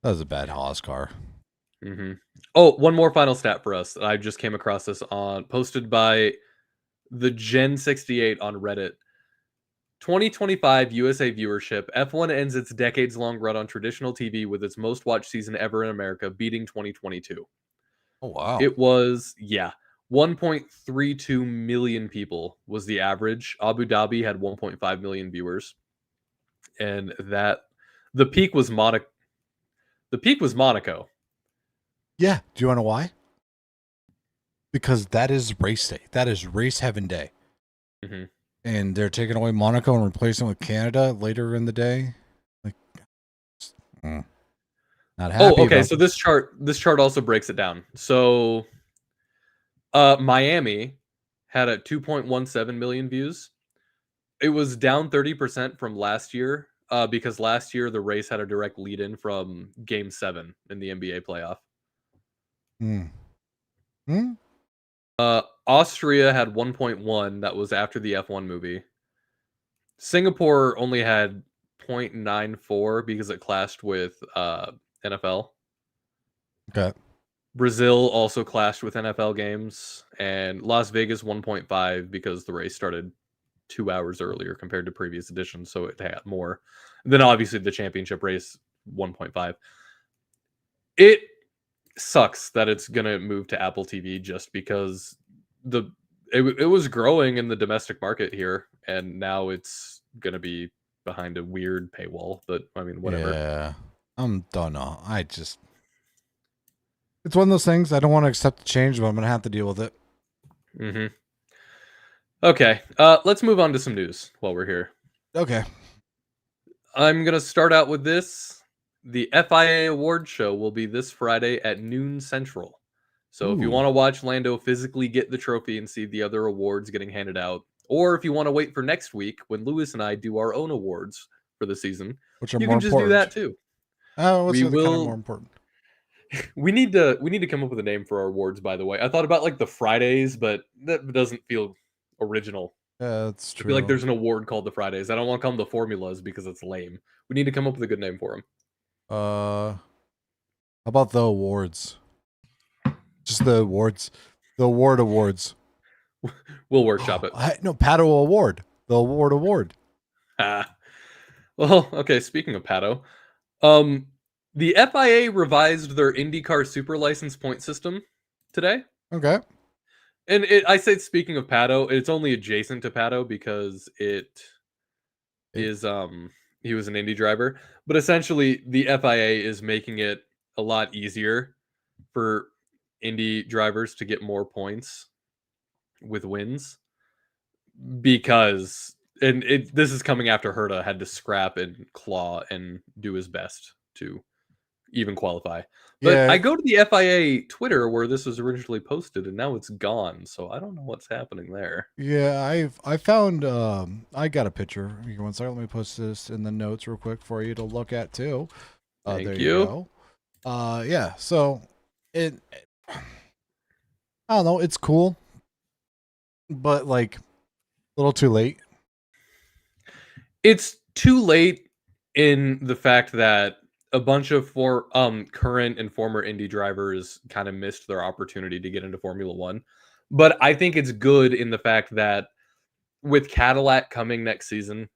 That was a bad Haas car. Mm-hmm. Oh, one more final stat for us. I just came across this posted by the Gen 68 on Reddit. 2025 USA viewership. F1 ends its decades-long run on traditional TV with its most watched season ever in America, beating 2022. Oh wow. It was 1.32 million people was the average. Abu Dhabi had 1.5 million viewers, and the peak was Monaco. The peak was Monaco. Yeah. Do you want to know why? Because that is race day. That is race heaven day. Mm-hmm. And they're taking away Monaco and replacing it with Canada later in the day. Like, not happy. Oh, okay. About So this chart also breaks it down. So, Miami had a 2.17 million views. It was down 30% from last year, because last year the race had a direct lead-in from Game 7 in the NBA playoff. Austria had 1.1. That was after the F1 movie. Singapore only had 0.94 because it clashed with NFL. Okay. Brazil also clashed with NFL games, and Las Vegas 1.5 because the race started 2 hours earlier compared to previous editions, so it had more. And then obviously the championship race 1.5. It sucks that it's gonna move to Apple TV just because it was growing in the domestic market here, and now it's gonna be behind a weird paywall. But I mean, whatever. Yeah. Don't know. It's one of those things. I don't want to accept the change, but I'm gonna have to deal with it. Mm-hmm. Okay. Let's move on to some news while we're here. Okay. I'm gonna start out with this. The FIA award show will be this Friday at noon Central. So if you Ooh. want to watch Lando physically get the trophy and see the other awards getting handed out, or if you want to wait for next week when Lewis and I do our own awards for the season, Which are you more can just important? do that too. What's We the other kind of will. more important? We need to come up with a name for our awards. By the way, I thought about like the Fridays, but that doesn't feel original. Yeah, that's I feel like true. there's an award called the Fridays. I don't want to call them the formulas because it's lame. We need to come up with a good name for them. How about the awards? Just the awards. The awards. We'll workshop it. No, Pato Award. The award. Well, okay. Speaking of Pato, the FIA revised their IndyCar Super License point system today. Okay. And I said, speaking of Pato, it's only adjacent to Pato because it is he was an Indy driver, but essentially the FIA is making it a lot easier for Indy drivers to get more points with wins because this is coming after Herta had to scrap and claw and do his best to even qualify. But Yeah. I go to the FIA Twitter where this was originally posted and now it's gone, so I don't know what's happening there. Yeah, I found I got a picture. Here, one second, let me post this in the notes real quick for you to look at too. Thank There you. Go. Yeah, so it I don't know, it's cool, but like a little too late. It's too late in the fact that a bunch of current and former Indy drivers kind of missed their opportunity to get into Formula One. But I think it's good in the fact that with Cadillac coming next season,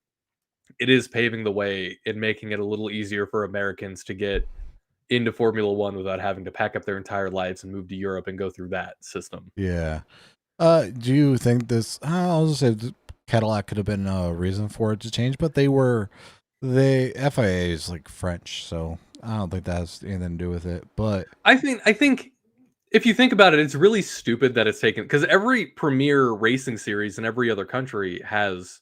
it is paving the way and making it a little easier for Americans to get into Formula One without having to pack up their entire lives and move to Europe and go through that system. Yeah. Do you think this? I'll just say Cadillac could have been a reason for it to change, but the FIA is like French, so I don't think that has anything to do with it. But I think if you think about it, it's really stupid that it's taken because every premier racing series in every other country has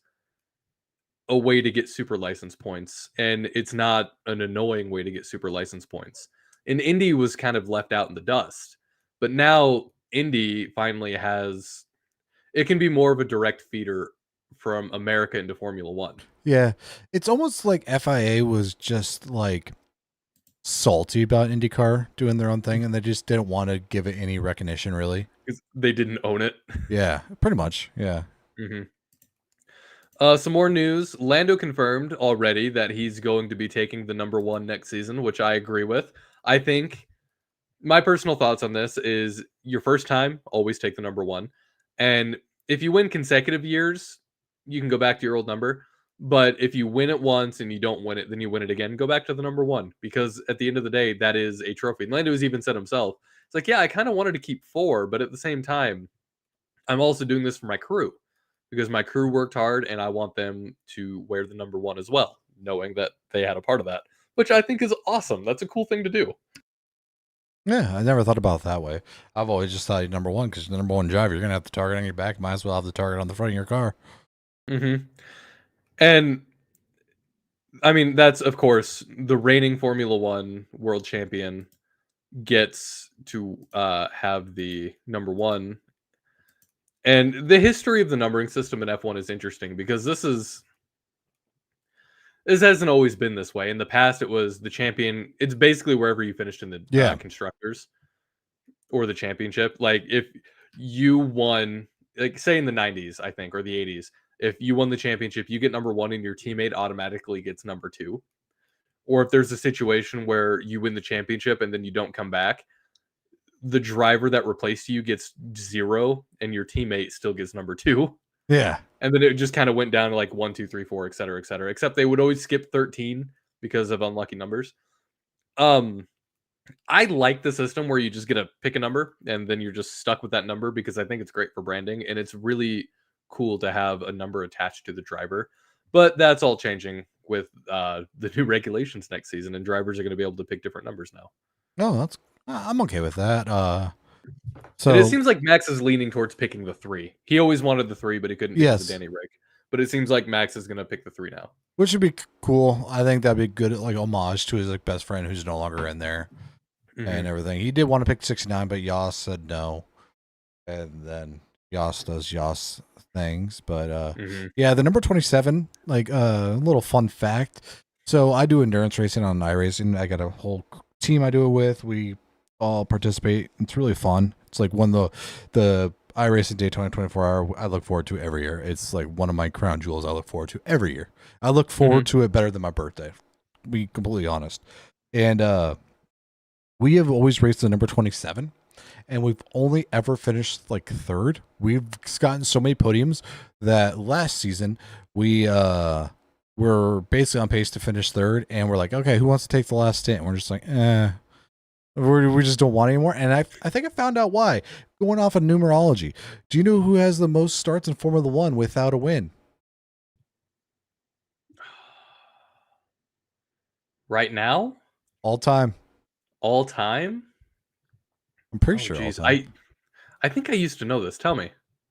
a way to get super license points, and it's not an annoying way to get super license points. And Indy was kind of left out in the dust, but now Indy finally has it can be more of a direct feeder from America into Formula One. yeah, it's almost like FIA was just like salty about IndyCar doing their own thing, and they just didn't want to give it any recognition, really. Because they didn't own it. Yeah, pretty much. Yeah. Mm-hmm. Some more news. Lando confirmed already that he's going to be taking the number one next season, which I agree with. I think my personal thoughts on this is your first time, always take the number 1. And if you win consecutive years, you can go back to your old number. But if you win it once and you don't win it, then you win it again, go back to the number 1. Because at the end of the day, that is a trophy. And Lando has even said himself, it's like, yeah, I kind of wanted to keep 4, but at the same time, I'm also doing this for my crew. Because my crew worked hard and I want them to wear the number 1 as well, knowing that they had a part of that. Which I think is awesome. That's a cool thing to do. Yeah, I never thought about it that way. I've always just thought number 1 because the number 1 driver, you're gonna have the target on your back. Might as well have the target on the front of your car. Mm-hmm. And I mean, that's of course the reigning Formula One world champion gets to have the number 1. And the history of the numbering system in F1 is interesting because this hasn't always been this way. In the past, it was the champion. It's basically wherever you finished in the constructors or the championship. Like if you won, like say in the 90s, I think, or the 80s, if you won the championship, you get number 1 and your teammate automatically gets number 2. Or if there's a situation where you win the championship and then you don't come back, the driver that replaced you gets 0 and your teammate still gets number 2. Yeah. And then it just kind of went down to like 1, 2, 3, 4, et cetera, et cetera. Except they would always skip 13 because of unlucky numbers. I like the system where you just get to pick a number and then you're just stuck with that number because I think it's great for branding and it's really cool to have a number attached to the driver. But that's all changing with the new regulations next season, and drivers are going to be able to pick different numbers now. No, I'm okay with that. So and it seems like Max is leaning towards picking the 3. He always wanted the 3, but he couldn't because of Danny Rick. But it seems like Max is going to pick the 3 now, which would be cool. I think that'd be good, like homage to his like best friend who's no longer in there and everything. He did want to pick 69, but Yas said no, and then Yas does Yas things. But yeah, the number 27, like a little fun fact. So I do endurance racing on iRacing. I got a whole team I do it with. We all participate. It's really fun. It's like one of the iRacing Daytona 24-hour I look forward to every year. It's like one of my crown jewels I look forward to every year. I look forward to it better than my birthday, to be completely honest. And we have always raced the number 27, and we've only ever finished like 3rd. We've gotten so many podiums that last season we were basically on pace to finish 3rd, and we're like, okay, who wants to take the last stint? And we're just like, we just don't want anymore. And I think I found out why. Going off of numerology, do you know who has the most starts in Formula One without a win? Right now? All time. All time? I'm pretty sure. Geez. All time. I think I used to know this. Tell me.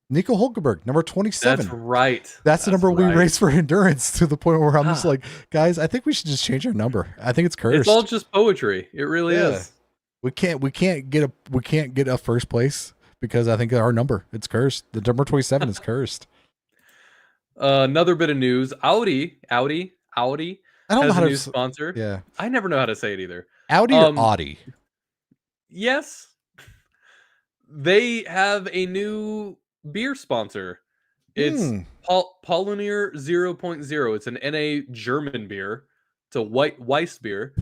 Nico Hulkenberg, number 27. That's right. That's the number we race for endurance, to the point where I'm just like, guys, I think we should just change our number. I think it's cursed. It's all just poetry. It really is. We can't get a first place because I think our number, it's cursed. The number 27 is cursed. Another bit of news. Audi I don't know how to sponsor. Yeah. I never know how to say it either. Audi or Audi? Yes. They have a new beer sponsor. It's Paulunier 0.0. It's an NA German beer. It's a Weiss beer.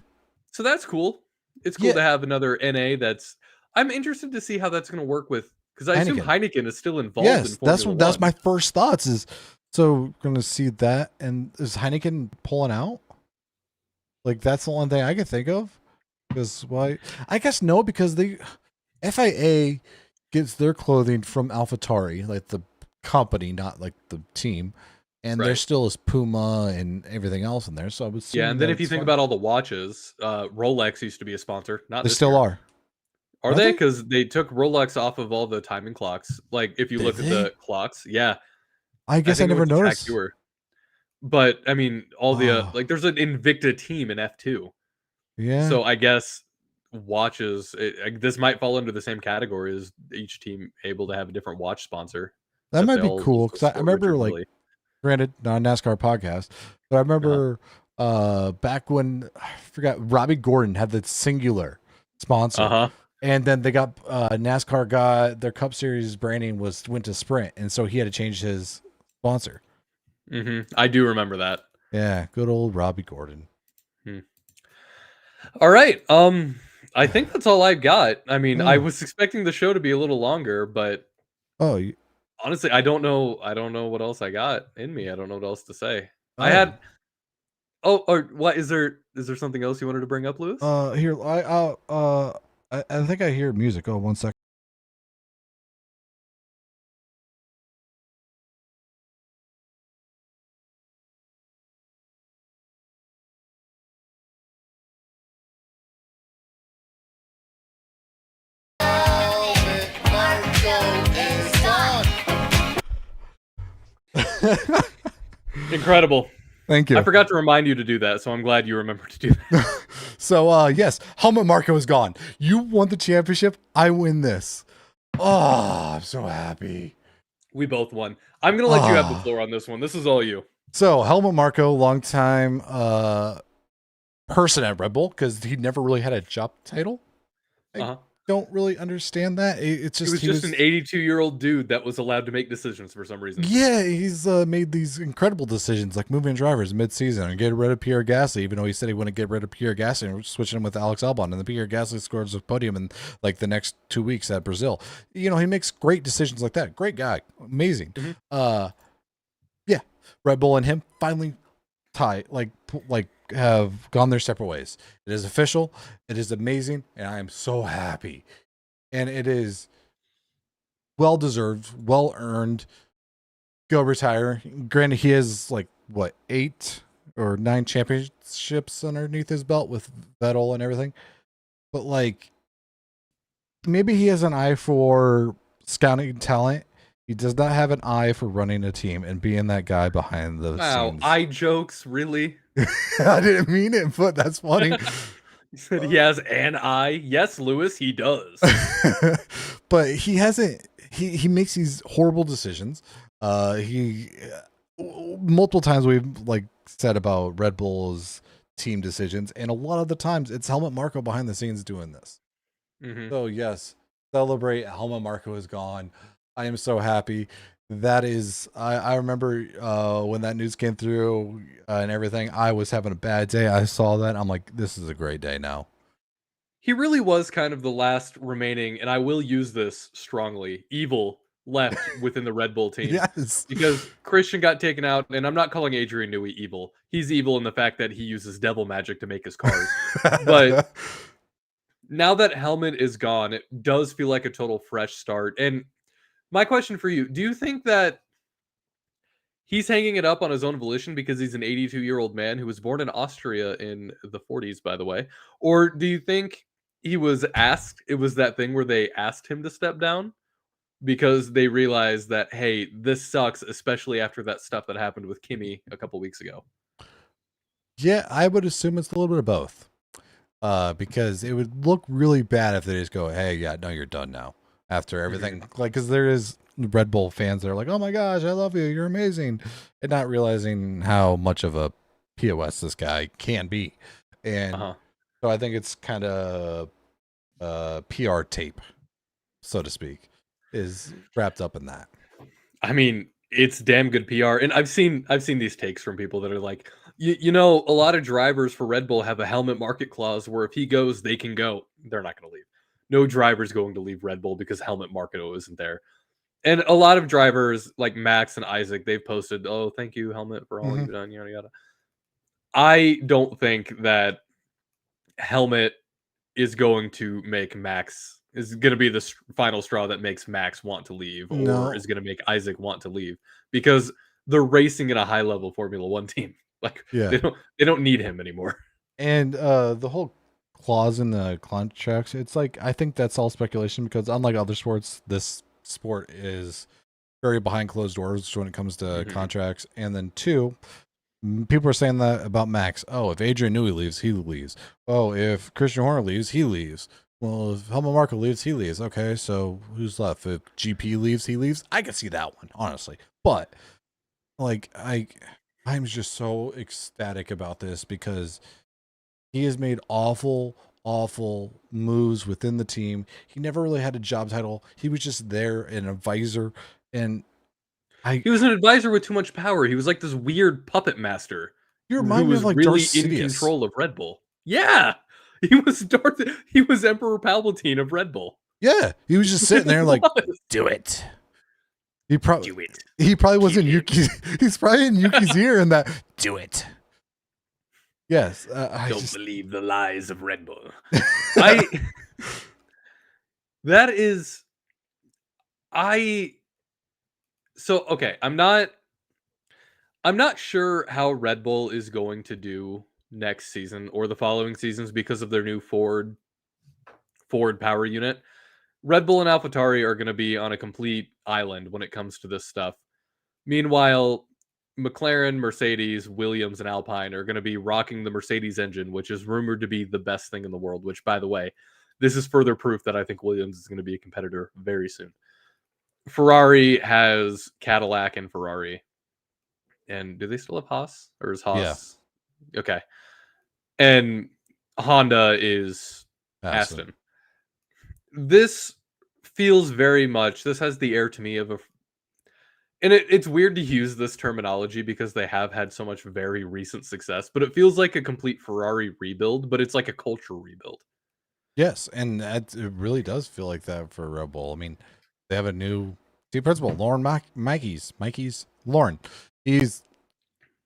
So that's cool. It's cool to have another NA that's... I'm interested to see how that's going to work with... Because I assume Heineken is still involved in Formula One. That's my first thoughts is... So going to see that, and is Heineken pulling out? Like that's the one thing I could think of. Because why? I guess no, because FIA gets their clothing from AlphaTauri, like the company, not like the team, and there still is Puma and everything else in there. So I would and then if you think about all the watches, Rolex used to be a sponsor. Not they still are. Are they? Because they took Rolex off of all the timing clocks. Like if you look at the clocks, I guess I never noticed. But I mean, all the like, there's an Invicta team in F2. Yeah. So I guess watches. This might fall into the same category as each team able to have a different watch sponsor. That might be cool because I remember, like, granted, not a NASCAR podcast, but I remember back when I forgot Robbie Gordon had the singular sponsor. And then they got NASCAR got their Cup Series branding went to Sprint, and so he had to change his sponsor. I do remember that. Yeah, good old Robbie Gordon. All right. I think that's all I got. I mean, I Oh. was expecting the show to be a little longer, but Oh, honestly, I don't know. I don't know what else I got in me. I don't know what else to say. I oh. had. Oh, or what is there? Is there something else you wanted to bring up, Lewis? Here, I think I hear music. Oh, 1 second. Incredible. Thank you. I forgot to remind you to do that, so I'm glad you remembered to do that. So, yes, Helmut Marko is gone. You won the championship. I win this. Oh, I'm so happy. We both won. I'm gonna let you have the floor on this one. This is all you. So, Helmut Marko, longtime person at Red Bull, because he never really had a job title. Don't really understand that. It's just he was an 82-year-old dude that was allowed to make decisions for some reason. Yeah, he's made these incredible decisions, like moving drivers mid-season and getting rid of Pierre Gasly, even though he said he wouldn't get rid of Pierre Gasly, and switching him with Alex Albon, and then Pierre Gasly scores a podium in like the next 2 weeks at Brazil. He makes great decisions like that. Great guy, amazing. Yeah, Red Bull and him finally have gone their separate ways. It is official. It is amazing, and I am so happy. And it is well deserved, well earned. Go retire. Granted, he has 8 or 9 championships underneath his belt with Vettel and everything. But maybe he has an eye for scouting talent. He does not have an eye for running a team and being that guy behind the scenes. Eye jokes, really? I didn't mean it, but that's funny. He said he has an eye. Yes, Lewis, he does. But he hasn't. He makes these horrible decisions. He multiple times we've said about Red Bull's team decisions, and a lot of the times it's Helmut Marko behind the scenes doing this. So yes, celebrate. Helmut Marko is gone. I am so happy. That is, I remember when that news came through and everything, I was having a bad day. I saw that. I'm like, this is a great day now. He really was kind of the last remaining, and I will use this strongly, evil left within the Red Bull team. Yes. Because Christian got taken out, and I'm not calling Adrian Newey evil. He's evil in the fact that he uses devil magic to make his cars. But now that Helmut is gone, it does feel like a total fresh start. And my question for you, do you think that he's hanging it up on his own volition because he's an 82-year-old man who was born in Austria in the 40s, by the way? Or do you think he was asked, it was that thing where they asked him to step down because they realized that, hey, this sucks, especially after that stuff that happened with Kimi a couple weeks ago? Yeah, I would assume it's a little bit of both. Because it would look really bad if they just go, hey, yeah, no, you're done now. After everything, because there is Red Bull fans that are like, oh my gosh, I love you, you're amazing, and not realizing how much of a POS this guy can be. And so I think it's kind of PR tape, so to speak, is wrapped up in that. I mean, it's damn good PR. And I've seen these takes from people that are like, you know, a lot of drivers for Red Bull have a helmet market clause where if he goes, they can go. They're not going to leave. No driver's going to leave Red Bull because helmet market isn't there. And a lot of drivers like Max and Isaac, they've posted, oh, thank you, Helmut, for all you've done, yada, yada. I don't think that Helmut is going to make Max, is going to be the final straw that makes Max want to leave, or is going to make Isaac want to leave, because they're racing in a high level Formula One team. They don't need him anymore. And the whole clause in the contracts, it's I think that's all speculation, because unlike other sports, this sport is very behind closed doors when it comes to contracts. And then 2, people are saying that about Max. Oh, if Adrian Newey leaves, he leaves. Oh, if Christian Horner leaves, he leaves. Well, if Helmut Marko leaves, he leaves. Okay, so who's left? If GP leaves, he leaves. I can see that one, honestly. But I'm just so ecstatic about this, because he has made awful moves within the team. He never really had a job title. He was just there, an advisor, and he was an advisor with too much power. He was like this weird puppet master. You remind me of really Darth in Sidious. Control of Red Bull. Yeah, He was He was Emperor Palpatine of Red Bull. Yeah, he was just sitting there like, do it. He probably was in Yuki. He's probably in Yuki's ear, and that do it. Yes, I don't believe the lies of Red Bull. So okay, I'm not sure how Red Bull is going to do next season or the following seasons because of their new Ford power unit. Red Bull and AlphaTauri are going to be on a complete island when it comes to this stuff. Meanwhile, McLaren, Mercedes, Williams, and Alpine are going to be rocking the Mercedes engine, which is rumored to be the best thing in the world, which, by the way, this is further proof that I think Williams is going to be a competitor very soon. Ferrari has Cadillac and Ferrari. And do they still have Haas? Or is Haas? Yeah. Okay. And Honda is Aston. This feels very much, this has the air to me of a, and it's weird to use this terminology because they have had so much very recent success, but it feels like a complete Ferrari rebuild, but it's like a culture rebuild. Yes, and it really does feel like that for Red Bull. I mean, they have a new team principal, Lauren Lauren. He's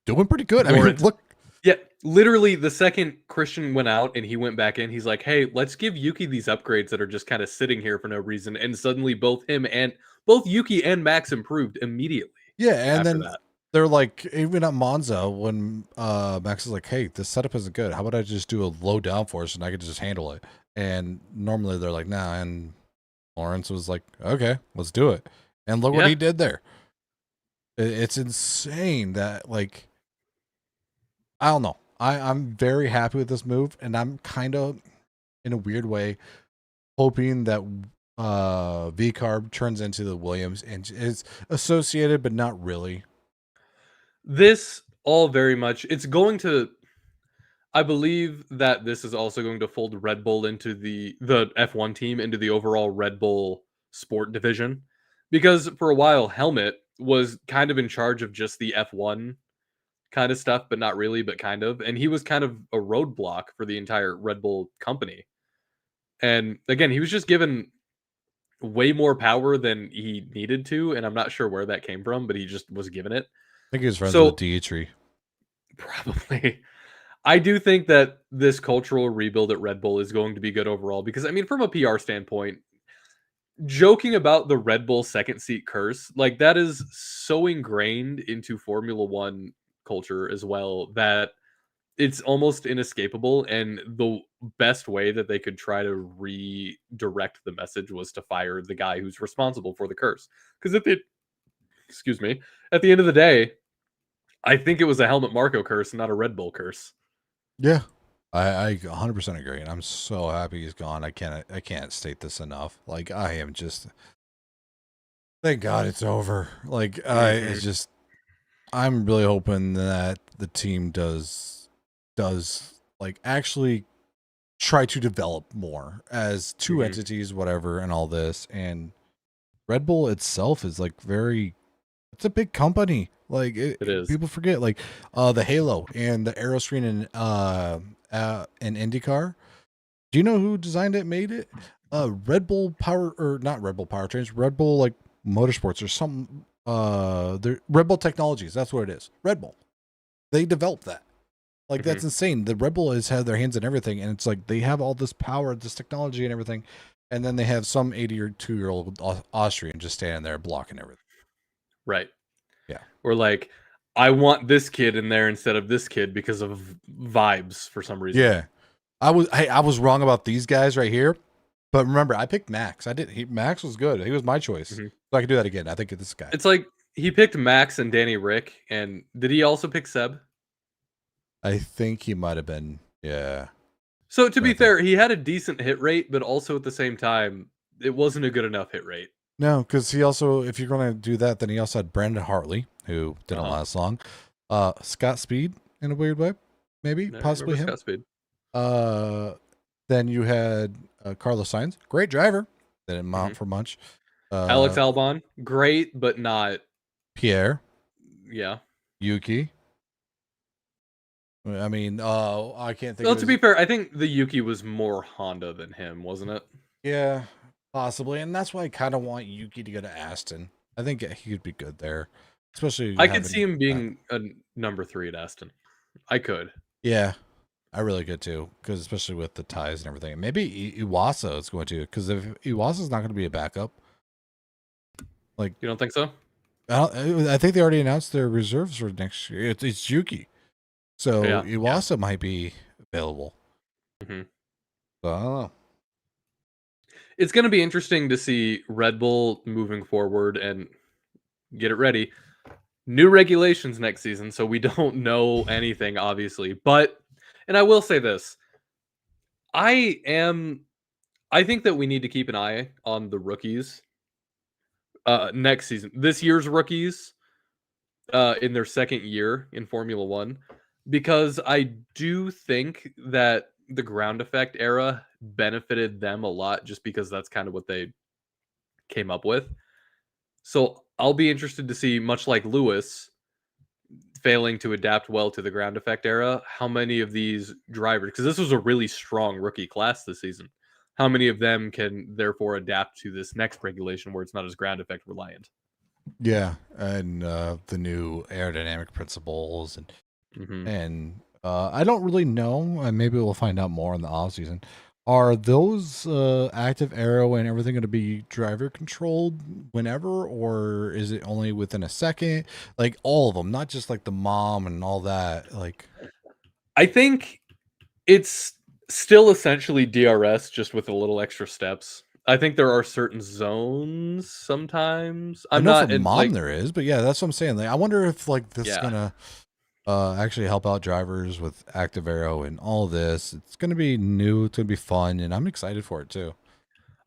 doing pretty good. Lauren. I mean, look. Yeah, literally the second Christian went out and he went back in, he's like, hey, let's give Yuki these upgrades that are just kind of sitting here for no reason. And suddenly both Yuki and Max improved immediately. Yeah, and then they're like, even at Monza, when Max is like, hey, this setup isn't good. How about I just do a low downforce and I could just handle it? And normally they're like, nah. And Lawrence was like, okay, let's do it. And look what he did there. It's insane that, like, I don't know. I'm very happy with this move, and I'm kind of, in a weird way, hoping that V-Carb turns into the Williams and is associated, but not really. This all very much, it's going to, I believe that this is also going to fold Red Bull into the F1 team, into the overall Red Bull sport division. Because for a while, Helmut was kind of in charge of just the F1 kind of stuff, but not really, but kind of. And he was kind of a roadblock for the entire Red Bull company. And again, he was just given way more power than he needed to. And I'm not sure where that came from, but he just was given it. I think he was friends with Dietry. Probably. I do think that this cultural rebuild at Red Bull is going to be good overall because, I mean, from a PR standpoint, joking about the Red Bull second seat curse, like, that is so ingrained into Formula One culture as well that it's almost inescapable. And the best way that they could try to redirect the message was to fire the guy who's responsible for the curse. Because at the end of the day, I think it was a Helmut Marko curse, not a Red Bull curse. Yeah, I 100% agree, and I'm so happy he's gone. I can't state this enough. Like, I am just, thank God it's over. Like, it's just, I'm really hoping that the team does like actually try to develop more as two entities, whatever, and all this. And Red Bull itself is like it's a big company. Like, it is. People forget, like, the Halo and the aero screen in IndyCar. Do you know who designed it, made it? Red Bull not Red Bull Powertrains, Red Bull, like, Motorsports or something. Red Bull Technologies. That's what it is. Red Bull. They developed that. Like, that's insane. The Red Bull has had their hands in everything, and it's like they have all this power, this technology, and everything, and then they have some 82-year-old Austrian just standing there blocking everything. Right. Yeah. Or like, I want this kid in there instead of this kid because of vibes for some reason. Yeah. I was wrong about these guys right here, but remember, I picked Max. Max was good. He was my choice. So I can do that again. I think this guy. It's like he picked Max and Danny Rick, and did he also pick Seb? I think he might have been. Yeah. So to be fair, he had a decent hit rate, but also at the same time, it wasn't a good enough hit rate. No, because he also, if you're going to do that, then he also had Brandon Hartley, who didn't last long. Scott Speed, in a weird way, maybe, possibly him. Scott Speed. Then you had Carlos Sainz, great driver, didn't mount for much. Alex Albon, great, but not. Pierre. Yeah. Yuki. I mean, I can't think Well, of to his... be fair, I think the Yuki was more Honda than him, wasn't it? Yeah, possibly, and that's why I kind of want Yuki to go to Aston. I think he could be good there, especially I could see having him being a number 3 at Aston. I could. Yeah, I really could too, because especially with the ties and everything. Maybe Iwasa is going to, because if Iwasa's not going to be a backup, like You don't think so? I think they already announced their reserves for next year. It's Yuki, so Yeah. Iwasa might be available. hmm So I don't know. It's going to be interesting to see Red Bull moving forward and get it ready. New regulations next season, so we don't know anything, obviously. But, and I will say this, I think that we need to keep an eye on the rookies next season. This year's rookies in their second year in Formula One, because I do think that the ground effect era benefited them a lot just because that's kind of what they came up with. So I'll be interested to see, much like Lewis failing to adapt well to the ground effect era, how many of these drivers, because this was a really strong rookie class this season, how many of them can therefore adapt to this next regulation where it's not as ground effect reliant. Yeah, and the new aerodynamic principles hmm and I don't really know. And maybe we'll find out more in the off season. Are those active arrow and everything going to be driver controlled whenever, or is it only within a second? Like all of them, not just like the mom and all that. Like, I think it's still essentially DRS, just with a little extra steps. I think there are certain zones sometimes. I I'm know for not in mom like, there is, but yeah, that's what I'm saying. Like, I wonder if like this is yeah. gonna actually help out drivers with active arrow and all this. It's gonna be new. It's gonna be fun, and I'm excited for it too.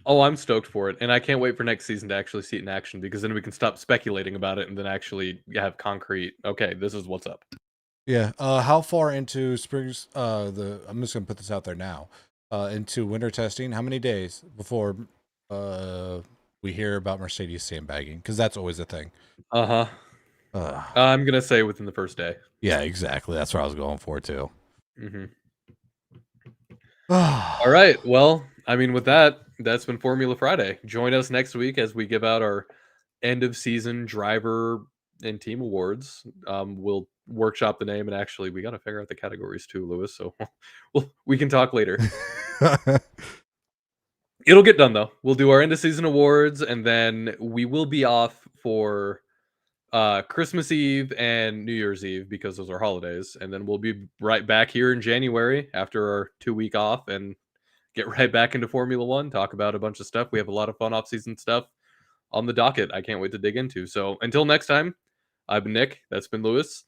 Oh, I'm stoked for it, and I can't wait for next season to actually see it in action, because then we can stop speculating about it and then actually have concrete. Okay, this is what's up. Yeah. How far into springs? I'm just gonna put this out there now. Into winter testing. How many days before we hear about Mercedes sandbagging? Because that's always a thing. Uh huh. Uh, I'm gonna say within the first day. yeah, exactly. That's what I was going for too. hmm All All right. Well, I mean, with that, that's been Formula Friday. Join us next week as we give out our end of season driver and team awards. We'll workshop the name, and actually, we got to figure out the categories too, Lewis. So we can talk later. It'll get done though. We'll do our end of season awards, and then we will be off for Christmas Eve and New Year's Eve because those are holidays, and then we'll be right back here in January after our 2-week off and get right back into Formula One, talk about a bunch of stuff. We have a lot of fun off-season stuff on the docket I can't wait to dig into. So until next time, I've been Nick, that's been Lewis,